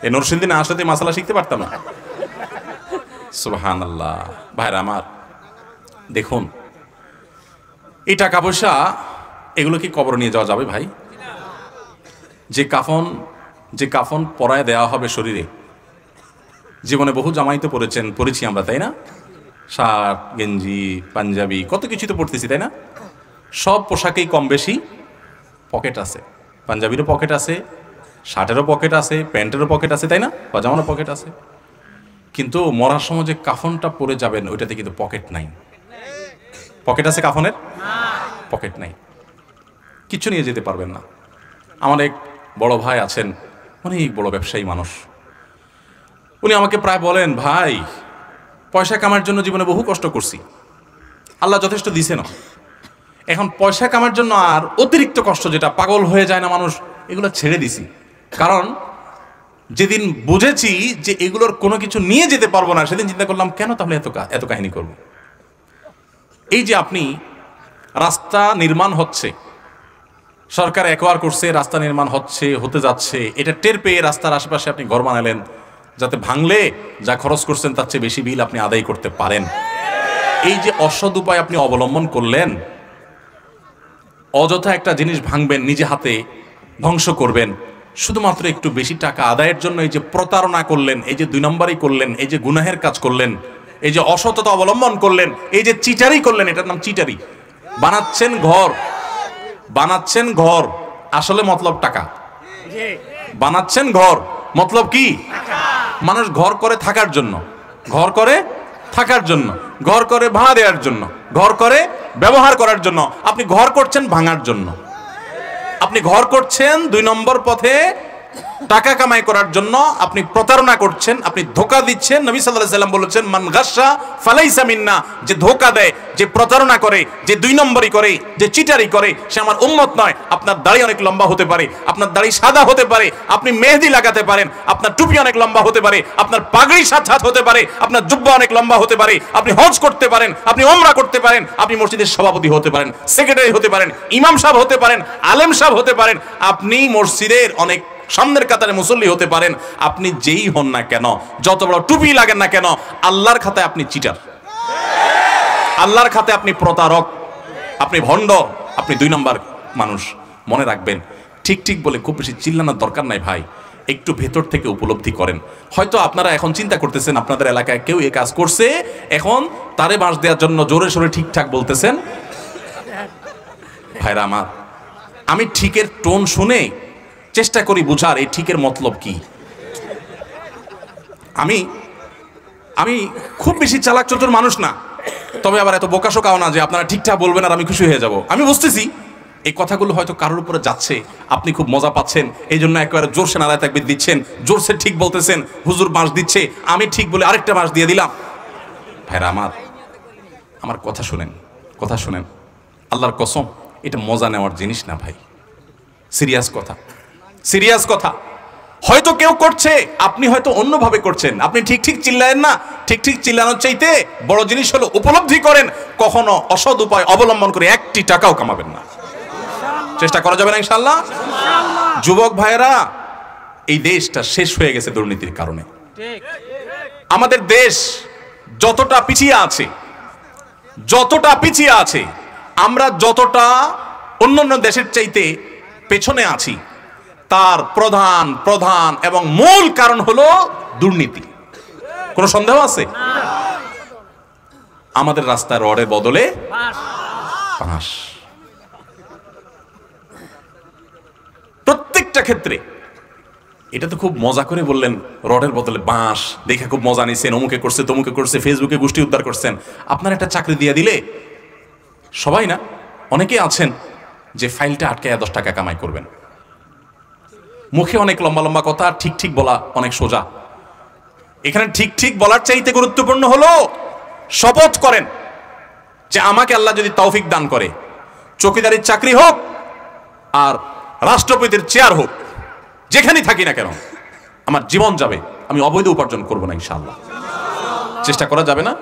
এই নরসিংদী না আসলে মাসালা শিখতে পারতাম না। সুবহানাল্লাহ। ভাইরা আমার, দেখুন, এই টাকা পয়সা এগুলো কি কবর নিয়ে যাওয়া যাবে ভাই? যে কাফন পরায় দেওয়া হবে শরীরে, জীবনে বহু জামাই তো পরেছি আমরা, তাই না? শার্ট, গেঞ্জি, পাঞ্জাবি, কত কিছু তো পড়তেছি, তাই না? সব পোশাকেই কম বেশি পকেট আছে। পাঞ্জাবিরও পকেট আছে, শার্টেরও পকেট আছে, প্যান্টেরও পকেট আছে, তাই না? পাজামারও পকেট আছে। কিন্তু মরার সময় যে কাফনটা পরে যাবেন, ওইটাতে কিন্তু পকেট নাই। পকেট আছে কাফনের? পকেট নাই, কিছু নিয়ে যেতে পারবেন না। আমার এক বড় ভাই আছেন, অনেক বড় ব্যবসায়ী মানুষ। উনি আমাকে প্রায় বলেন, ভাই, পয়সা কামার জন্য জীবনে বহু কষ্ট করছি, আল্লাহ যথেষ্ট দিছে না, এখন পয়সা কামার জন্য আর অতিরিক্ত কষ্ট, যেটা পাগল হয়ে যায় না মানুষ, এগুলো ছেড়ে দিছি। কারণ যেদিন বুঝেছি যে এগুলোর কোনো কিছু নিয়ে যেতে পারবো না, সেদিন চিন্তা করলাম, কেন তাহলে এত কাহিনী করব। এই যে আপনি রাস্তা নির্মাণ হচ্ছে, সরকার অ্যাকোয়ার করছে, রাস্তা নির্মাণ হতে যাচ্ছে, এটা টের পেয়ে রাস্তার আশেপাশে আপনি ঘর বানালেন, যাতে ভাঙলে যা খরচ করছেন তার চেয়ে বেশি বিল আপনি আদায় করতে পারেন। এই যে অসৎ উপায় আপনি অবলম্বন করলেন, অযথা একটা জিনিস ভাঙবেন, নিজে হাতে ধ্বংস করবেন, শুধুমাত্র একটু বেশি টাকা আদায়ের জন্য এই যে প্রতারণা করলেন, এই যে 2 নম্বরই করলেন, এই যে গুনাহের কাজ করলেন, এই যে অসততা অবলম্বন করলেন, এই যে চিটারি করলেন, এটার নাম চিটারি। বানাচ্ছেন ঘর, আসলে মতলব টাকা। বানাচ্ছেন ঘর, মতলব কি? মানুষ ঘর করে থাকার জন্য, ঘর করে ভাড়া দেওয়ার জন্য, ঘর করে ব্যবহার করার জন্য। আপনি ঘর করছেন ভাঙার জন্য, আপনি ঘর করছেন 2 নম্বর পথে টাকা কামাই করার জন্য আপনি প্রতারণা করছেন, আপনি ধোঁকা দিচ্ছেন। নবী সাল্লাল্লাহু আলাইহি ওয়াসাল্লাম বলেছেন, মান গাশা ফালাইসা মিন্না, যে ধোঁকা দেয়, যে প্রতারণা করে, যে দুই নম্বরই করে, যে চিটারি করে, সে আমার উম্মত নয়। আপনার দাড়ি অনেক লম্বা হতে পারে, আপনার দাড়ি সাদা হতে পারে, আপনি মেহেদি লাগাতে পারেন, আপনার টুপি অনেক লম্বা হতে পারে, আপনার পাগড়ি 7 হাত হতে পারে, আপনার জুব্বা অনেক লম্বা হতে পারে, আপনি হজ করতে পারেন, আপনি উমরা করতে পারেন, আপনি মসজিদের সভাপতি হতে পারেন, সেক্রেটারি হতে পারেন, ইমাম সাহেব হতে পারেন, আলেম সাহেব হতে পারেন, আপনি মসজিদের অনেক সামনের কাতারে মুসল্লি হতে পারেন। আপনি যেই হন না কেন, যত বড় টুপি লাগেন না কেন, আল্লাহর খাতায় আপনি চিটার, আল্লাহর খাতায় আপনি প্রতারক, আপনি ভণ্ড, আপনি 2 নম্বর মানুষ। মনে রাখবেন, ঠিক ঠিক বলে খুব বেশি চিল্লানোর দরকার নাই ভাই, একটু ভেতর থেকে উপলব্ধি করেন। হয়তো আপনারা এখন চিন্তা করতেছেন আপনাদের এলাকায় কেউ এই কাজ করছে, এখন তারে বাঁশ দেওয়ার জন্য জোরে সোরে ঠিকঠাক বলতেছেন। ভাইরা আমার, আমি ঠিকের টোন শুনে চেষ্টা করি বুঝার এই ঠিকের মতলব কি। আমি খুব বেশি চালাক চতুর মানুষ না, তবে আবার এত বোকাশোকাও না যে আপনারা ঠিকঠাক বলবেন আর আমি খুশি হয়ে যাব। আমি বুঝতেছি এই কথাগুলো হয়তো কারোর উপরে যাচ্ছে, আপনি খুব মজা পাচ্ছেন, এই জন্য একেবারে জোরসে নারায় তাকবীর দিচ্ছেন, জোরসে ঠিক বলতেছেন, হুজুর বাঁশ দিচ্ছে, আমি ঠিক বলে আরেকটা বাঁশ দিয়ে দিলাম। ভাইরা আমার কথা শুনেন, কথা শুনেন, আল্লাহর কসম, এটা মজা নেওয়ার জিনিস না ভাই, সিরিয়াস কথা, সিরিয়াস কথা। হয়তো কেউ করছে, আপনি হয়তো অন্যভাবে করছেন, আপনি ঠিক ঠিক চিল্লায়েন না। ঠিক ঠিক চিল্লানোর চাইতে বড় জিনিস হলো উপলব্ধি করেন, কখনো অসৎ উপায় অবলম্বন করে 1টি টাকাও কামাবেন না। চেষ্টা করা যাবে না ইনশাআল্লাহ। যুবক ভাইয়েরা, এই দেশটা শেষ হয়ে গেছে দুর্নীতির কারণে। আমাদের দেশ যতটা পিছিয়ে আছে, যতটা পিছিয়ে আছে, আমরা যতটা অন্যান্য দেশের চাইতে পেছনে আছি, তার প্রধান প্রধান এবং মূল কারণ হলো দুর্নীতি। কোনো সন্দেহ আছে? আমাদের রাস্তায় রডের বদলে বাঁশ, প্রত্যেকটা ক্ষেত্রে। এটা তো খুব মজা করে বললেন, রডের বদলে বাঁশ, দেখে খুব মজা নিছেন, অমুকে করছে তমুকে করছে, ফেসবুকে গোষ্ঠী উদ্ধার করছেন। আপনার একটা চাকরি দিয়ে দিলে, সবাই না, অনেকেই আছেন যে ফাইলটা আটকায় 10 টাকা কামাই করবেন। মুখে অনেক লম্বা লম্বা কথা, ঠিক ঠিক বলা অনেক সোজা। এখানে ঠিক ঠিক বলার চাইতে গুরুত্বপূর্ণ হলো শপথ করেন যে আমাকে আল্লাহ যদি তৌফিক দান করে, চৌকিদারির চাকরি হোক আর রাষ্ট্রপতির চেয়ার হোক, যেখানেই থাকি না কেন, আমার জীবন যাবে, আমি অবৈধ উপার্জন করবো না ইনশাআল্লাহ। চেষ্টা করা যাবে না?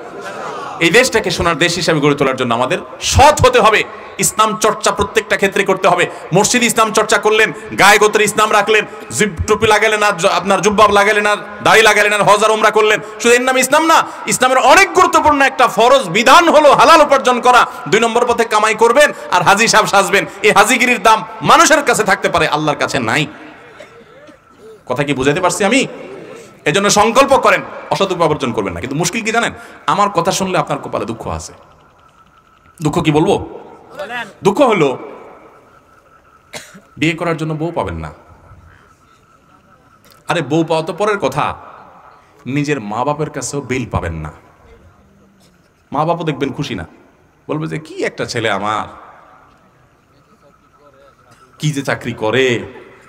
এই দেশটাকে সোনার দেশ হিসেবে গড়ে তোলার জন্য আমাদের সৎ হতে হবে, ইসলাম চর্চা প্রত্যেকটা ক্ষেত্রে করতে হবে। মসজিদ ইসলাম চর্চা করলেন, গায়ে গোত্রে ইসলাম রাখলেন, টুপি লাগালেন না, আপনার জুব্বাব লাগালেন না, দাড়ি লাগালেন না, হজ আর উমরা করলেন, শুধু এর নাম ইসলাম না। ইসলামের অনেক গুরুত্বপূর্ণ একটা ফরজ বিধান হলো হালাল উপার্জন করা। 2 নম্বর পথে কামাই করবেন আর হাজি সাহেব সাজবেন। এই হাজিগিরির দাম মানুষের কাছে থাকতে পারে, আল্লাহর কাছে নাই। কথা কি বুঝাইতে পারছি আমি? এজন্য সংকল্প করেন অসৎ উপার্জন করবেন না। কিন্তু মুশকিল কি জানেন? আমার কথা শুনলে আপনার কপালে দুঃখ আছে। দুঃখ কি বলবো? দুঃখ হলো বিয়ে করার জন্য বউ পাবেন না। আরে বউ পাওয়া তো পরের কথা, নিজের মা বাপের কাছেও বিল পাবেন না। মা বাপও দেখবেন খুশি না, বলবে যে কি একটা ছেলে আমার, কি যে চাকরি করে।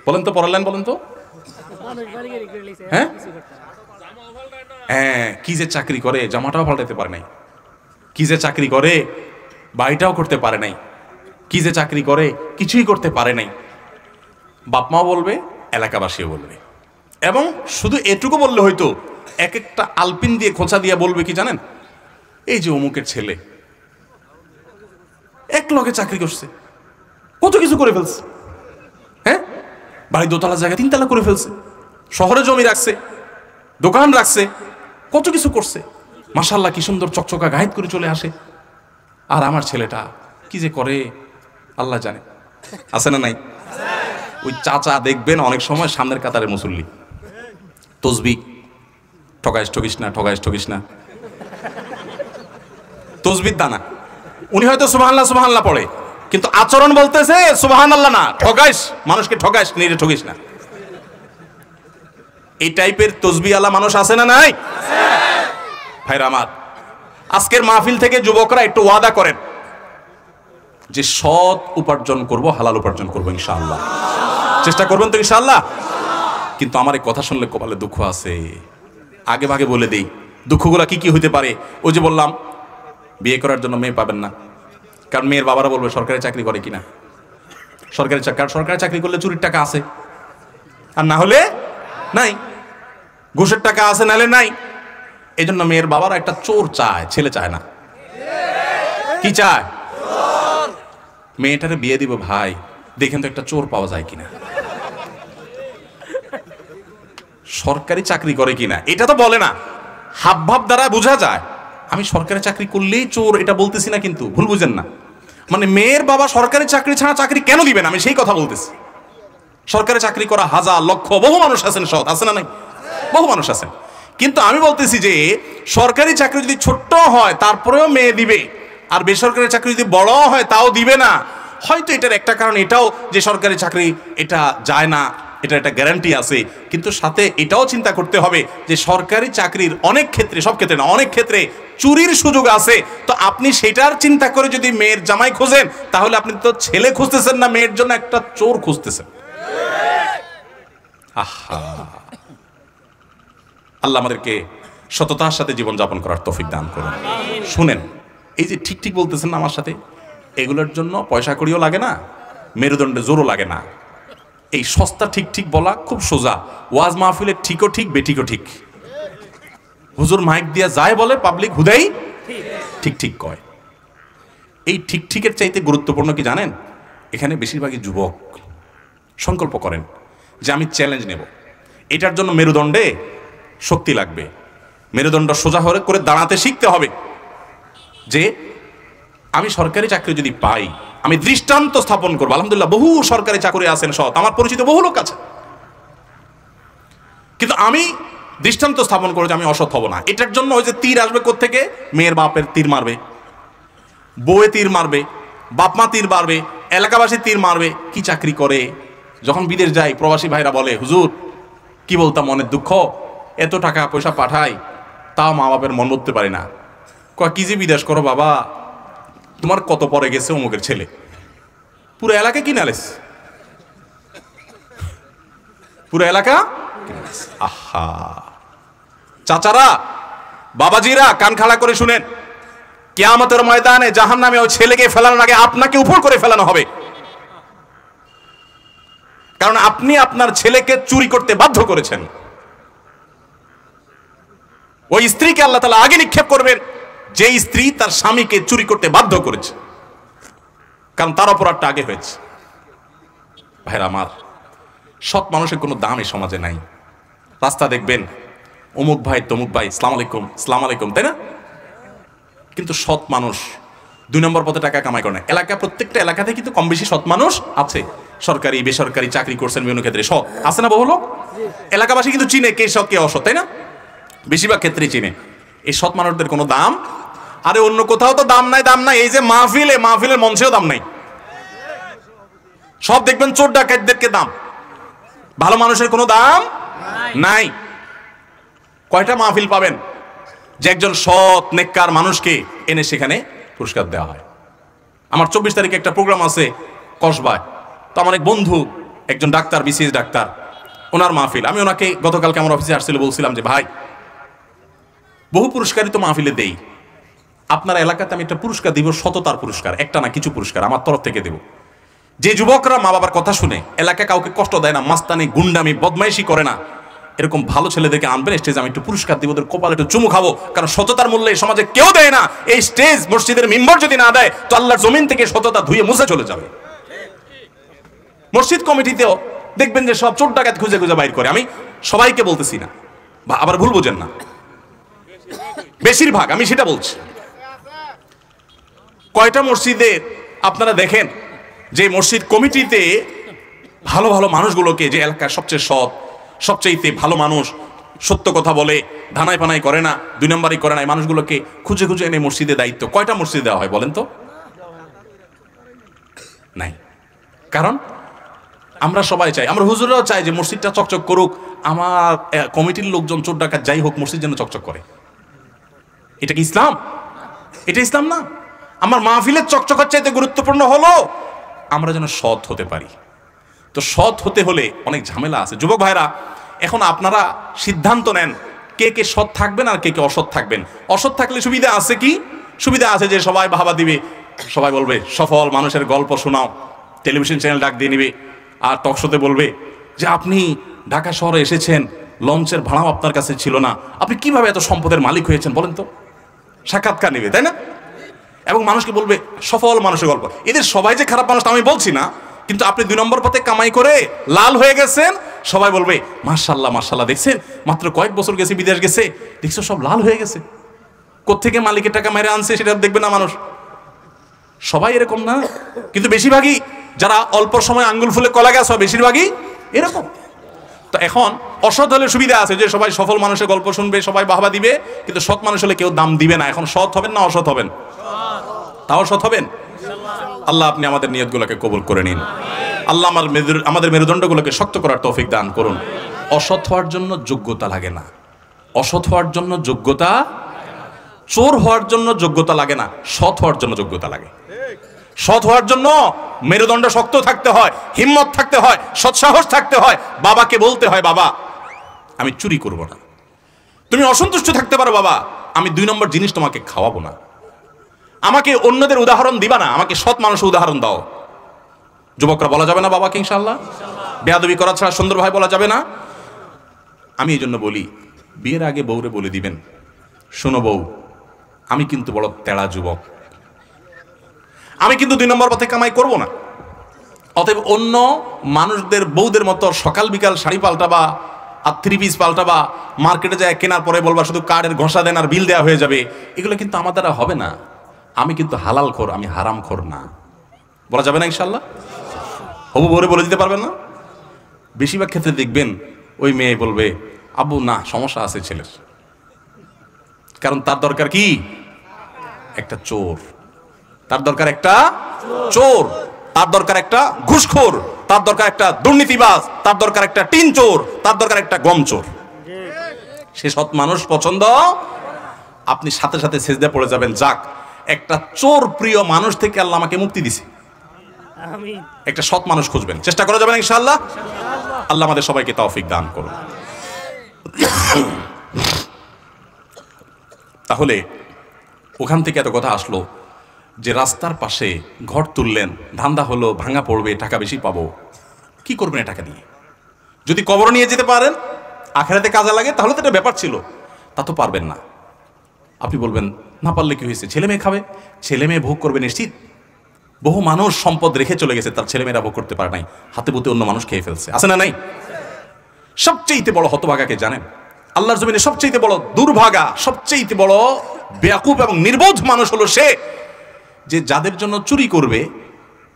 বলেন তো, পড়ালেন বলেন তো, হ্যাঁ হ্যাঁ, কি যে চাকরি করে, জামাটাও পাল্টাতে পারে নাই, কি যে চাকরি করে, বাড়িটাও করতে পারে নাই, কি যে চাকরি করে, কিছুই করতে পারে নাই। বাপ মাও বলবে, এলাকাবাসীও বলবে। এবং শুধু এটুকু বললে হয়তো, এক একটা আলপিন দিয়ে খোঁচা দিয়ে বলবে কি জানেন, এই যে অমুকের ছেলে এক লগে চাকরি করছে, কত কিছু করে ফেলছে, হ্যাঁ, বাড়ি 2 তলা জায়গা 3 তলা করে ফেলছে, শহরে জমি রাখছে, দোকান রাখছে, কত কিছু করছে, মাশাআল্লাহ কি সুন্দর চকচকা গায়েত করে চলে আসে। আর আমার ছেলেটা কি যে করে আল্লাহ জানে। আছে না নাই? ওই চাচা দেখবেন অনেক সময় সামনের কাতারে মুসল্লি, তসবিহ, ঠকাইস ঠকিস না, ঠকাইস ঠকিস না, তসবির দানা। উনি হয়তো সুবহানাল্লাহ সুবহানাল্লাহ পড়ে, কিন্তু আচরণ বলতেছে সুবহানাল্লাহ না, ঠকাইস, মানুষকে ঠকাইস, নিজে ঠকিস না। এই টাইপের তসবিহ আলা মানুষ আছে না নাই? ভাইরা আমার, আজকের মাহফিল থেকে যুবকরা একটু ওয়াদা করেন যে সৎ উপার্জন করব, হালাল উপার্জন করব ইনশাআল্লাহ। চেষ্টা করবেন তো ইনশাআল্লাহ? কিন্তু আমার এই কথা শুনলে কপালে দুঃখ আছে। আগে ভাগে বলে দেই দুঃখগুলা কি কি হইতে পারে। ওই যে বললাম বিয়ে করার জন্য মেয়ে পাবেন না, কারণ মেয়ের বাবারা বলবে সরকারি চাকরি করে কিনা, সরকারি চাকরি করলে চুরির টাকা আছে, আর না হলে নাই, ঘুষের টাকা আছে নাহলে নাই। এই জন্য মেয়ের বাবারা একটা চোর চায়, ছেলে চায় না। কি চায়? মেয়েটারে বিয়ে দিব ভাই, দেখেন তো একটা চোর পাওয়া যায় কিনা, সরকারি চাকরি করে কিনা। এটা তো বলে না, হাবভাব দ্বারা বোঝা যায়। আমি সরকারি চাকরি করলেই চোর এটা বলতেছি না, কিন্তু ভুল বুঝেন না। মানে মেয়ের বাবা সরকারি চাকরি ছাড়া চাকরি কেন দিবেন, আমি সেই কথা বলতেছি। সরকারি চাকরি করা হাজার লক্ষ বহু মানুষ আছেন, সৎ আছে না নাই, বহু মানুষ আছেন। কিন্তু আমি বলতেছি যে সরকারি চাকরি যদি ছোট্ট হয় তারপরেও মেয়ে দিবে, আর বেসরকারি চাকরি যদি বড় হয় তাও দিবে না। হয়তো এটার একটা কারণ এটাও যে সরকারি চাকরি এটা যায় না, এটা একটা গ্যারান্টি আছে। কিন্তু সাথে এটাও চিন্তা করতে হবে যে সরকারি চাকরির অনেক ক্ষেত্রে, সব ক্ষেত্রে না, অনেক ক্ষেত্রে চুরির সুযোগ আছে। তো আপনি সেটার চিন্তা করে যদি মেয়ের জামাই খোঁজেন, তাহলে আপনি তো ছেলে খুঁজতেছেন না, মেয়ের জন্য একটা চোর খুঁজতেছেন। আহা, আল্লাহ আমাদেরকে সততার সাথে জীবনযাপন করার তৌফিক দান করুন। শুনেন, এই যে ঠিক ঠিক বলতেছেন না আমার সাথে, এগুলোর জন্য পয়সা কড়িও লাগে না, মেরুদণ্ডে জোরও লাগে না। এই সস্তা ঠিক ঠিক বলা খুব সোজা। ওয়াজ মাহফিলে ঠিকও ঠিক বেঠিকও ঠিক। হুজুর মাইক দিয়া যায় বলে, পাবলিক হুদাই ঠিক ঠিক কয়। এই ঠিক ঠিকের চাইতে গুরুত্বপূর্ণ কি জানেন? এখানে বেশিরভাগই যুবক সংকল্প করেন যে আমি চ্যালেঞ্জ নেব। এটার জন্য মেরুদণ্ডে শক্তি লাগবে, মেরুদণ্ড সোজা করে দাঁড়াতে শিখতে হবে যে আমি সরকারি চাকরি যদি পাই, আমি দৃষ্টান্ত স্থাপন করবো। আলহামদুলিল্লাহ বহু সরকারি চাকরি আছেন সৎ, আমার পরিচিত বহু লোক আছে, কিন্তু আমি দৃষ্টান্ত স্থাপন করে যে আমি অসৎ হব না। এটার জন্য ওই যে তীর আসবে কোত্থেকে, মেয়ের বাপের তীর মারবে, বউয়ে তীর মারবে, বাপ মা তীর মারবে, এলাকাবাসী তীর মারবে। কি চাকরি করে? যখন বিদেশ যাই প্রবাসী ভাইরা বলে, হুজুর কি বলতাম, মনের দুঃখ, এত টাকা পয়সা পাঠাই তাও মা বাপের মন করতে পারি না। কয় কি যে বিদেশ করো বাবা, তোমার কত পরে গেছে অমুকের ছেলে, পুরো এলাকা কিনালেস, পুরো এলাকা। আহা, চাচারা বাবাজিরা কান খাড়া করে শুনেন, কিয়ামতের ময়দানে জাহান্নামে ওই ছেলেকে ফেলানোর আগে আপনাকে উপর করে ফেলানো হবে। কারণ আপনি আপনার ছেলেকে চুরি করতে বাধ্য করেছেন। ওই স্ত্রীকে আল্লাহ তাআলা আগে নিক্ষেপ করবেন যে স্ত্রী তার স্বামীকে চুরি করতে বাধ্য করেছে, কারণ তার অপরাধটা আগে হয়েছে। ভাইরা আমার, সৎ মানুষের কোনো দাম এই সমাজে নাই। রাস্তা দেখবেন অমুক ভাই তমুক ভাই, সালাম আলাইকুম সালাম আলাইকুম, তাই না? কিন্তু সৎ মানুষ 2 নম্বর পথে টাকা কামাই করে না। এলাকা, প্রত্যেকটা এলাকাতে কিন্তু কম বেশি সৎ মানুষ আছে। সরকারি বেসরকারি চাকরি করছেন বিভিন্ন ক্ষেত্রে সৎ আছে না বহু লোক? এলাকাবাসী কিন্তু চিনে কে সৎ কে অসৎ, তাই না? বেশিরভাগ ক্ষেত্রেই চিনে। এই সৎ মানুষদের কোনো দাম, আরে অন্য কোথাও তো দাম নাই, দাম নাই। এই যে মাহফিলের মঞ্চেও দাম নাই। সব দেখবেন চোর ডাকাতদেরকে দাম, ভালো মানুষের কোনো দাম নাই। কয়টা মাহফিল পাবেন যে একজন সৎ নেককার মানুষকে এনে সেখানে পুরস্কার দেওয়া হয়? আমার 24 তারিখে একটা প্রোগ্রাম আছে কসবায়। তো আমার এক বন্ধু একজন ডাক্তার, বিসিএস ডাক্তার, ওনার মাহফিল। আমি ওনাকে গতকালকে আমার অফিসে আসছিল, বলছিলাম যে ভাই বহু পুরস্কারই তো মাহফিলে দেই, আপনার এলাকাতে আমি একটা পুরস্কার দিব, সততার পুরস্কার, একটা না কিছু পুরস্কার আমার তরফ থেকে দেব। যে যুবকরা মা বাবার কথা শুনে এলাকায় কাউকে কষ্ট দেয় না, মাস্তানি গুন্ডামি বদমাইশি করে না, এরকম ভালো ছেলেদেরকে আনবেন স্টেজে, আমি একটু পুরস্কার দিব, ওদের কপালে একটু চুমু খাবো। কারণ সততার মূল্য এই সমাজে কেউ দেয় না। এই স্টেজ মসজিদের মিম্বর যদি না দেয় তো আল্লাহর জমিন থেকে সততা ধুয়ে মুছে চলে যাবে। মসজিদ কমিটিতেও দেখবেন যে সব চোর ডাকাত খুঁজে খুঁজে বাইর করে। আমি সবাইকে বলতেছি না, আবার ভুল বোঝেন না, বেশিরভাগ আমি সেটা বলছি। কয়টা মসজিদে আপনারা দেখেন যে মসজিদ কমিটিতে ভালো ভালো মানুষগুলোকে, যে এলাকার সবচেয়ে সৎ, সবচেয়ে ভালো মানুষ, সত্য কথা বলে, ধানাই পানাই করে না, 2 নম্বরই করে না, এই মানুষগুলোকে খুঁজে খুঁজে এনে মসজিদে দায়িত্ব, কয়টা মসজিদে দেওয়া হয় বলেন তো? নাই। কারণ আমরা সবাই চাই, আমরা হুজুররাও চাই যে মসজিদটা চকচক করুক, আমার কমিটির লোকজন চোর ডাকাত যাই হোক মসজিদ যেন চকচক করে। এটা কি ইসলাম? এটা ইসলাম না। আমার মাহফিলের চকচকের চাইতে গুরুত্বপূর্ণ হলো আমরা যেন সৎ হতে পারি। তো সৎ হতে হলে অনেক ঝামেলা আছে। যুবক ভাইরা, এখন আপনারা সিদ্ধান্ত নেন কে কে সৎ থাকবেন আর কে কে অসৎ থাকবেন। অসৎ থাকলে সুবিধা আছে কি? সুবিধা আছে যে সবাই বাহবা দিবে, সবাই বলবে সফল মানুষের গল্প শোনাও, টেলিভিশন চ্যানেল ডাক দিয়ে নিবে আর টকশোতে বলবে যে আপনি ঢাকা শহরে এসেছেন, লঞ্চের ভাড়াও আপনার কাছে ছিল না, আপনি কিভাবে এত সম্পদের মালিক হয়েছেন বলেন তো। সাক্ষাৎকার নেবে, তাই না? এবং মানুষকে বলবে সফল মানুষের গল্প। এদের সবাই যে খারাপ মানুষ আমি বলছি না, কিন্তু আপনি 2 নম্বর পথে কামাই করে লাল হয়ে গেছেন, সবাই বলবে মাশাআল্লাহ মাশাআল্লাহ, দেখছেন মাত্র কয়েক বছর গেছে, বিদেশ গেছে, দেখছো সব লাল হয়ে গেছে, কোত্থেকে মালিকের টাকা মেরে আনছে সেটা দেখবে না মানুষ। সবাই এরকম না, কিন্তু বেশিরভাগই যারা অল্প সময় আঙ্গুল ফুলে কলা গাছ হয় বেশিরভাগই এরকম। তো এখন অসৎ হলে সুবিধা আছে যে সবাই সফল মানুষের গল্প শুনবে, সবাই বাহবা দিবে, কিন্তু সৎ মানুষ হলে কেউ দাম দিবে না। এখন সৎ হবেন না অসৎ হবেন? তাও সৎ হবেন। আল্লাহ আপনি আমাদের নিয়তগুলোকে কবুল করে নিন। আল্লাহ আমাদের মেরুদণ্ডগুলোকে শক্ত করার তৌফিক দান করুন। অসৎ হওয়ার জন্য যোগ্যতা লাগে না, অসৎ হওয়ার জন্য যোগ্যতা, চোর হওয়ার জন্য যোগ্যতা লাগে না, সৎ হওয়ার জন্য যোগ্যতা লাগে। সৎ হওয়ার জন্য মেরুদণ্ড শক্ত থাকতে হয়, হিম্মত থাকতে হয়, সৎসাহস থাকতে হয়। বাবাকে বলতে হয় বাবা আমি চুরি করব না। তুমি অসন্তুষ্ট থাকতে পারো বাবা, আমি 2 নম্বর জিনিস তোমাকে খাওয়াবো না। আমাকে অন্যদের উদাহরণ দিবা না, আমাকে সৎ মানুষের উদাহরণ দাও। যুবকরা বলা যাবে না বাবাকে ইনশাআল্লাহ? বেয়াদবি করা ছাড়া সুন্দর ভাই বলা যাবে না। আমি এই জন্য বলি, বিয়ের আগে বউরে বলে দিবেন, শোনো বউ আমি কিন্তু বড় তেড়া যুবক, আমি কিন্তু 2 নম্বর পথে কামাই করব না। অতএব অন্য মানুষদের বউদের মতো সকাল বিকাল শাড়ি পাল্টাবা আর 3 পিস পাল্টাবা, মার্কেটে যায় কেনার পরে বলবা শুধু কার্ডের ঘষা দেন আর বিল দেওয়া হয়ে যাবে, এগুলো কিন্তু আমার দ্বারা হবে না। আমি কিন্তু হালাল খোর, আমি হারাম খোর না। বলা যাবে না ইনশাআল্লাহ? হবু বউরে বলে দিতে পারবেন না? বেশিরভাগ ক্ষেত্রে দেখবেন ওই মেয়ে বলবে আব্বু না সমস্যা আছে ছেলের, কারণ তার দরকার কি? একটা চোর, তার দরকার একটা চোর, তার দরকার একটা ঘুষখোর, তার দরকার একটা দুর্নীতিবাজ, তার দরকার একটা টিন চোর, তার দরকার একটা গম চোর। সে সৎ মানুষ পছন্দ। আপনি সাথে সাথে সেজদা পড়ে যাবেন, যাক একটা চোর প্রিয় মানুষ থেকে আল্লাহ আমাকে মুক্তি দিছে। একটা সৎ মানুষ খুঁজবেন, চেষ্টা করা যাবে ইনশাআল্লাহ। আল্লাহ আমাদের সবাইকে তৌফিক দান করুন। তাহলে ওখান থেকে এত কথা আসলো যে রাস্তার পাশে ঘর তুললেন, ধান্দা হলো ভাঙা পড়বে, টাকা বেশি পাবো, কি করবেন টাকা নিয়ে? যদি কবর নিয়ে যেতে পারেন, আখেরাতে কাজে লাগে, তাহলে তো এটা ব্যাপার ছিল, তা তো পারবেন না। আপনি বলবেন না পারলে কি হয়েছে, ছেলে মেয়ে খাবে, ছেলে মেয়ে ভোগ করবে নিশ্চিত। বহু মানুষ সম্পদ রেখে চলে গেছে, তার ছেলেমেয়েরা ভোগ করতে পারে নাই, হাতে বুতে অন্য মানুষ খেয়ে ফেলছে, আছে না নাই? সবচেয়ে বড় হতভাগাকে জানেন? আল্লাহর জমিনে সবচেয়ে বড় দুর্ভাগা, সবচেয়ে বড় বেয়াকুব এবং নির্বোধ মানুষ হলো সে যে যাদের জন্য চুরি করবে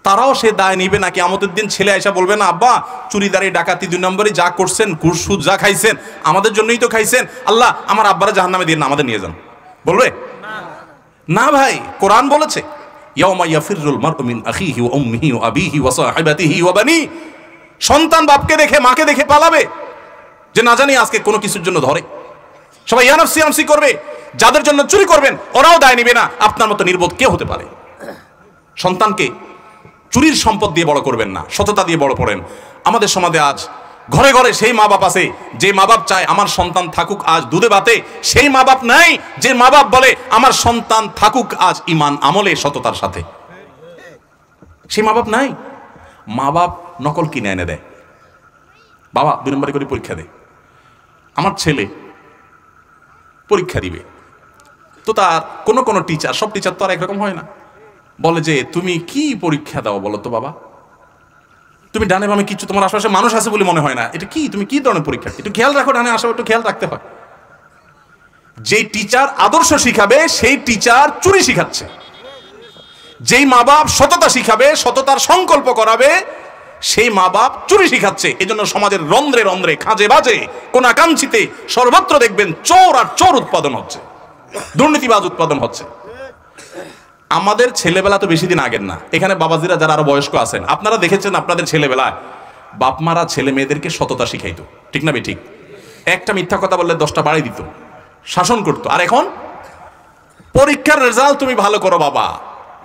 তারাও সে দায় নিবে না। কিয়ামতের দিন ছেলে আয়সা বলবে না আব্বা চুরিদারি ডাকাতি 2 নম্বরে যা করছেন, ঘুষ সুদ যা খাইছেন আমাদের জন্যই তো খাইছেন, আল্লাহ আমার আব্বারা জাহান্নামে দিয়ে না, আমাদের নিয়ে যান। বলবে না ভাই, কোরআন বলেছে ইয়াউমা ইয়াফিরুল মারউ মিন আখিহি ওয়া উম্মিহি ওয়া আবিহি ওয়া সাহিবাতিহি ওয়া বানি। সন্তান বাপকে দেখে মাকে দেখে পালাবে, যে না জানি আজকে কোনো কিছুর জন্য ধরে। সবাই ইয়া নাফসি নাফসি করবে, যাদের জন্য চুরি করবেন ওরাও দায় নিবে না। আপনার মতো নির্বোধ কে হতে পারে? সন্তানকে চুরির সম্পদ দিয়ে বড় করবেন না, সততা দিয়ে বড় করেন। আমাদের সমাজে আজ ঘরে ঘরে সেই মা বাপ আছে যে মা বাপ চায় আমার সন্তান থাকুক আজ দুধে ভাতে, সেই মা বাপ নাই যে মা বাপ বলে আমার সন্তান থাকুক আজ ইমান আমলে সততার সাথে। সেই মা বাপ নাই। মা বাপ নকল কিনে এনে দেয়, বাবা 2 নম্বরে করে পরীক্ষা দেয়। আমার ছেলে পরীক্ষা দিবে, তো তার কোনো টিচার, সব টিচার তো আর একরকম হয় না, বলে যে তুমি কি পরীক্ষা দাও বলো তো বাবা, তুমি ডানে বামে কিছু তোমার আশেপাশে মানুষ আছে বলে মনে হয় না, এটা কি, তুমি কি ধরনের পরীক্ষা, একটু খেয়াল রাখো, ডানে আশেপাশে একটু খেয়াল রাখতে হয়। যেই টিচার আদর্শ শিখাবে সেই টিচার চুরি শিখাচ্ছে, যেই মা বাপ সততা শিখাবে, সততার সংকল্প করাবে, সেই মা বাপ চুরি শিখাচ্ছে। এজন্য সমাজের রন্ধ্রে রন্ধ্রে, খাঁজে বাজে, কোনাকাঞ্চিতে সর্বত্র দেখবেন চোর আর চোর উৎপাদন হচ্ছে, দুর্নীতিবাজ উৎপাদন হচ্ছে। আমাদের ছেলেবেলা তো বেশি দিন আগের না, এখানে বাবাজিরা যারা আরো বয়স্ক আছেন আপনারা দেখেছেন আপনাদের ছেলেবেলায় বাপ মারা ছেলে মেয়েদেরকে সততা শিখাইতো, ঠিক না ঠিক? একটা মিথ্যা কথা বললে 10টা বাড়াই দিত, শাসন করতো। আর এখন পরীক্ষার রেজাল্ট তুমি ভালো করো বাবা,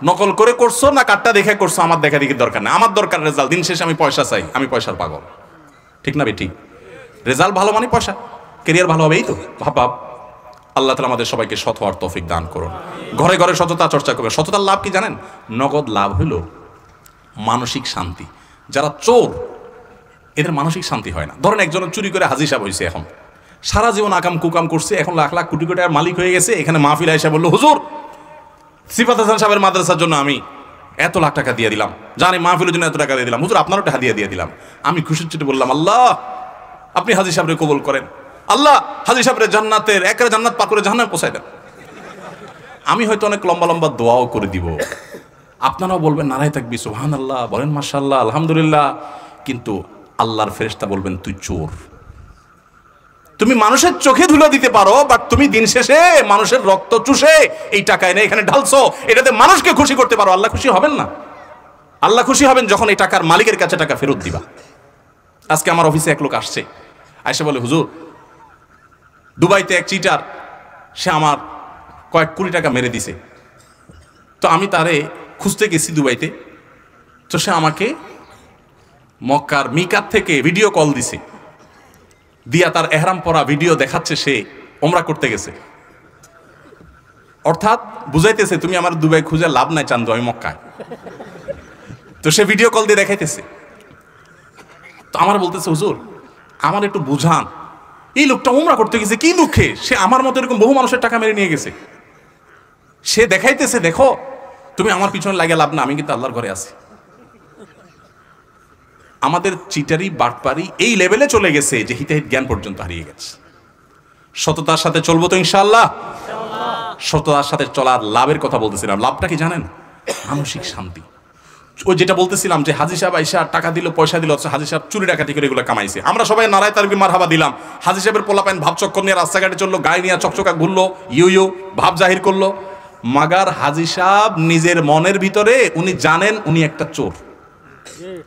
নকল করে করছো না কাটটা দেখে করছো আমার দেখা দেখি দরকার না, আমার দরকার রেজাল্ট, দিন শেষে আমি পয়সা চাই, আমি পয়সার পাগল, ঠিক না ঠিক? রেজাল্ট ভালো মানে পয়সা, কেরিয়ার ভালো হবে, এই তো ভাব। আল্লাহ তাআলা আমাদের সবাইকে সৎ হওয়ার তৌফিক দান করুন। ঘরে ঘরে সততা চর্চা করবে। সততার লাভ কি জানেন? নগদ লাভ হলো মানসিক শান্তি। যারা চোর এদের মানসিক শান্তি হয় না। ধরেন একজন চুরি করে হাজির সাহেব হয়েছে, এখন সারা জীবন আকাম কুকাম করছে, এখন লাখ লাখ কোটি কোটি টাকার মালিক হয়ে গেছে। এখানে মাহফিল আয়েশা বললো, হুজুর সিফাত হাসান সাহেবের মাদ্রাসার জন্য আমি এত লাখ টাকা দিয়ে দিলাম, জানি মাহফিলের জন্য এত টাকা দিয়ে দিলাম, হুজুর আপনারও একটা হাদিয়া দিয়ে দিলাম। আমি খুশির চোটে বললাম, আল্লাহ আপনি হাজী সাহেবরে কবুল করেন, আল্লাহ হাজী সাহেবের জান্নাতের একেবারে জান্নাত পার করে জাহান্নামে পৌঁছায় দেন। আমি হয়তো অনেক লম্বা লম্বা দোয়াও করে দিব, আপনারাও বলবেন নারায়ে তাকবীর, সুবহানাল্লাহ, বলেন মাশাআল্লাহ, আলহামদুলিল্লাহ, কিন্তু আল্লাহর ফেরেশতা বলবেন তুই চোর। তুমি মানুষের চোখে ধুলো দিতে পারো, বাট তুমি দিন শেষে মানুষের রক্ত চুষে এই টাকা এনে এখানে ঢালছো, এটাতে মানুষকে খুশি করতে পারো, আল্লাহ খুশি হবেন না? আল্লাহ খুশি হবেন যখন এই টাকার মালিকের কাছে টাকা ফেরত দিবা। আজকে আমার অফিসে এক লোক আসছে, আইসা বলে, হুজুর দুবাইতে এক চিটার, সে আমার কয়েক কোটি টাকা মেরে দিছে। তো আমি তারে খুঁজতে গেছি দুবাইতে, তো সে আমাকে মক্কার মিকাত থেকে ভিডিও কল দিছে, দিয়া তার এহরাম পরা ভিডিও দেখাচ্ছে সে ওমরা করতে গেছে। অর্থাৎ বুঝাইতেছে তুমি আমার দুবাই খুঁজে লাভ নাই, চান্দু আমি মক্কায়। তো সে ভিডিও কল দিয়ে দেখাইতেছে। তো আমার বলতেছে, হুজুর আমার একটু বুঝান, এই লোকটা ওমরা করতে গেছে কি দুঃখে, সে আমার মতো এরকম বহু মানুষের টাকা মেরে নিয়ে গেছে। সে দেখাইতেছে, দেখো তুমি আমার পিছনে লাগে লাভ না, আমি কিন্তু আল্লাহর ঘরে আছি। আমাদের চিটারি বাটপারি এই লেভেলে চলে গেছে যে হিতাহিত জ্ঞান পর্যন্ত হারিয়ে গেছে। সততার সাথে চলবো তো ইনশাআল্লাহ। সততার সাথে চলার লাভের কথা বলতেছিলাম। লাভটা কি জানেন? মানসিক শান্তি। ওই যেটা বলতেছিলাম যে হাজী সাহেব আইসা টাকা দিল, পয়সা দিল, হাজী সাহেব চুরি ডাকাতি করে এগুলো কামাইছে। আমরা সবাই নারায়ে তাকবীর মারহাবা দিলাম। হাজী সাহেবের পোলাপাইন ভাব চক্কর নিয়ে রাস্তাঘাটে চললো, গায়ে নিয়ে চকচকা ঘুরলো, ইউ ভাব জাহির করলো। মাগার হাজী সাহেব নিজের মনের ভিতরে উনি জানেন উনি একটা চোর,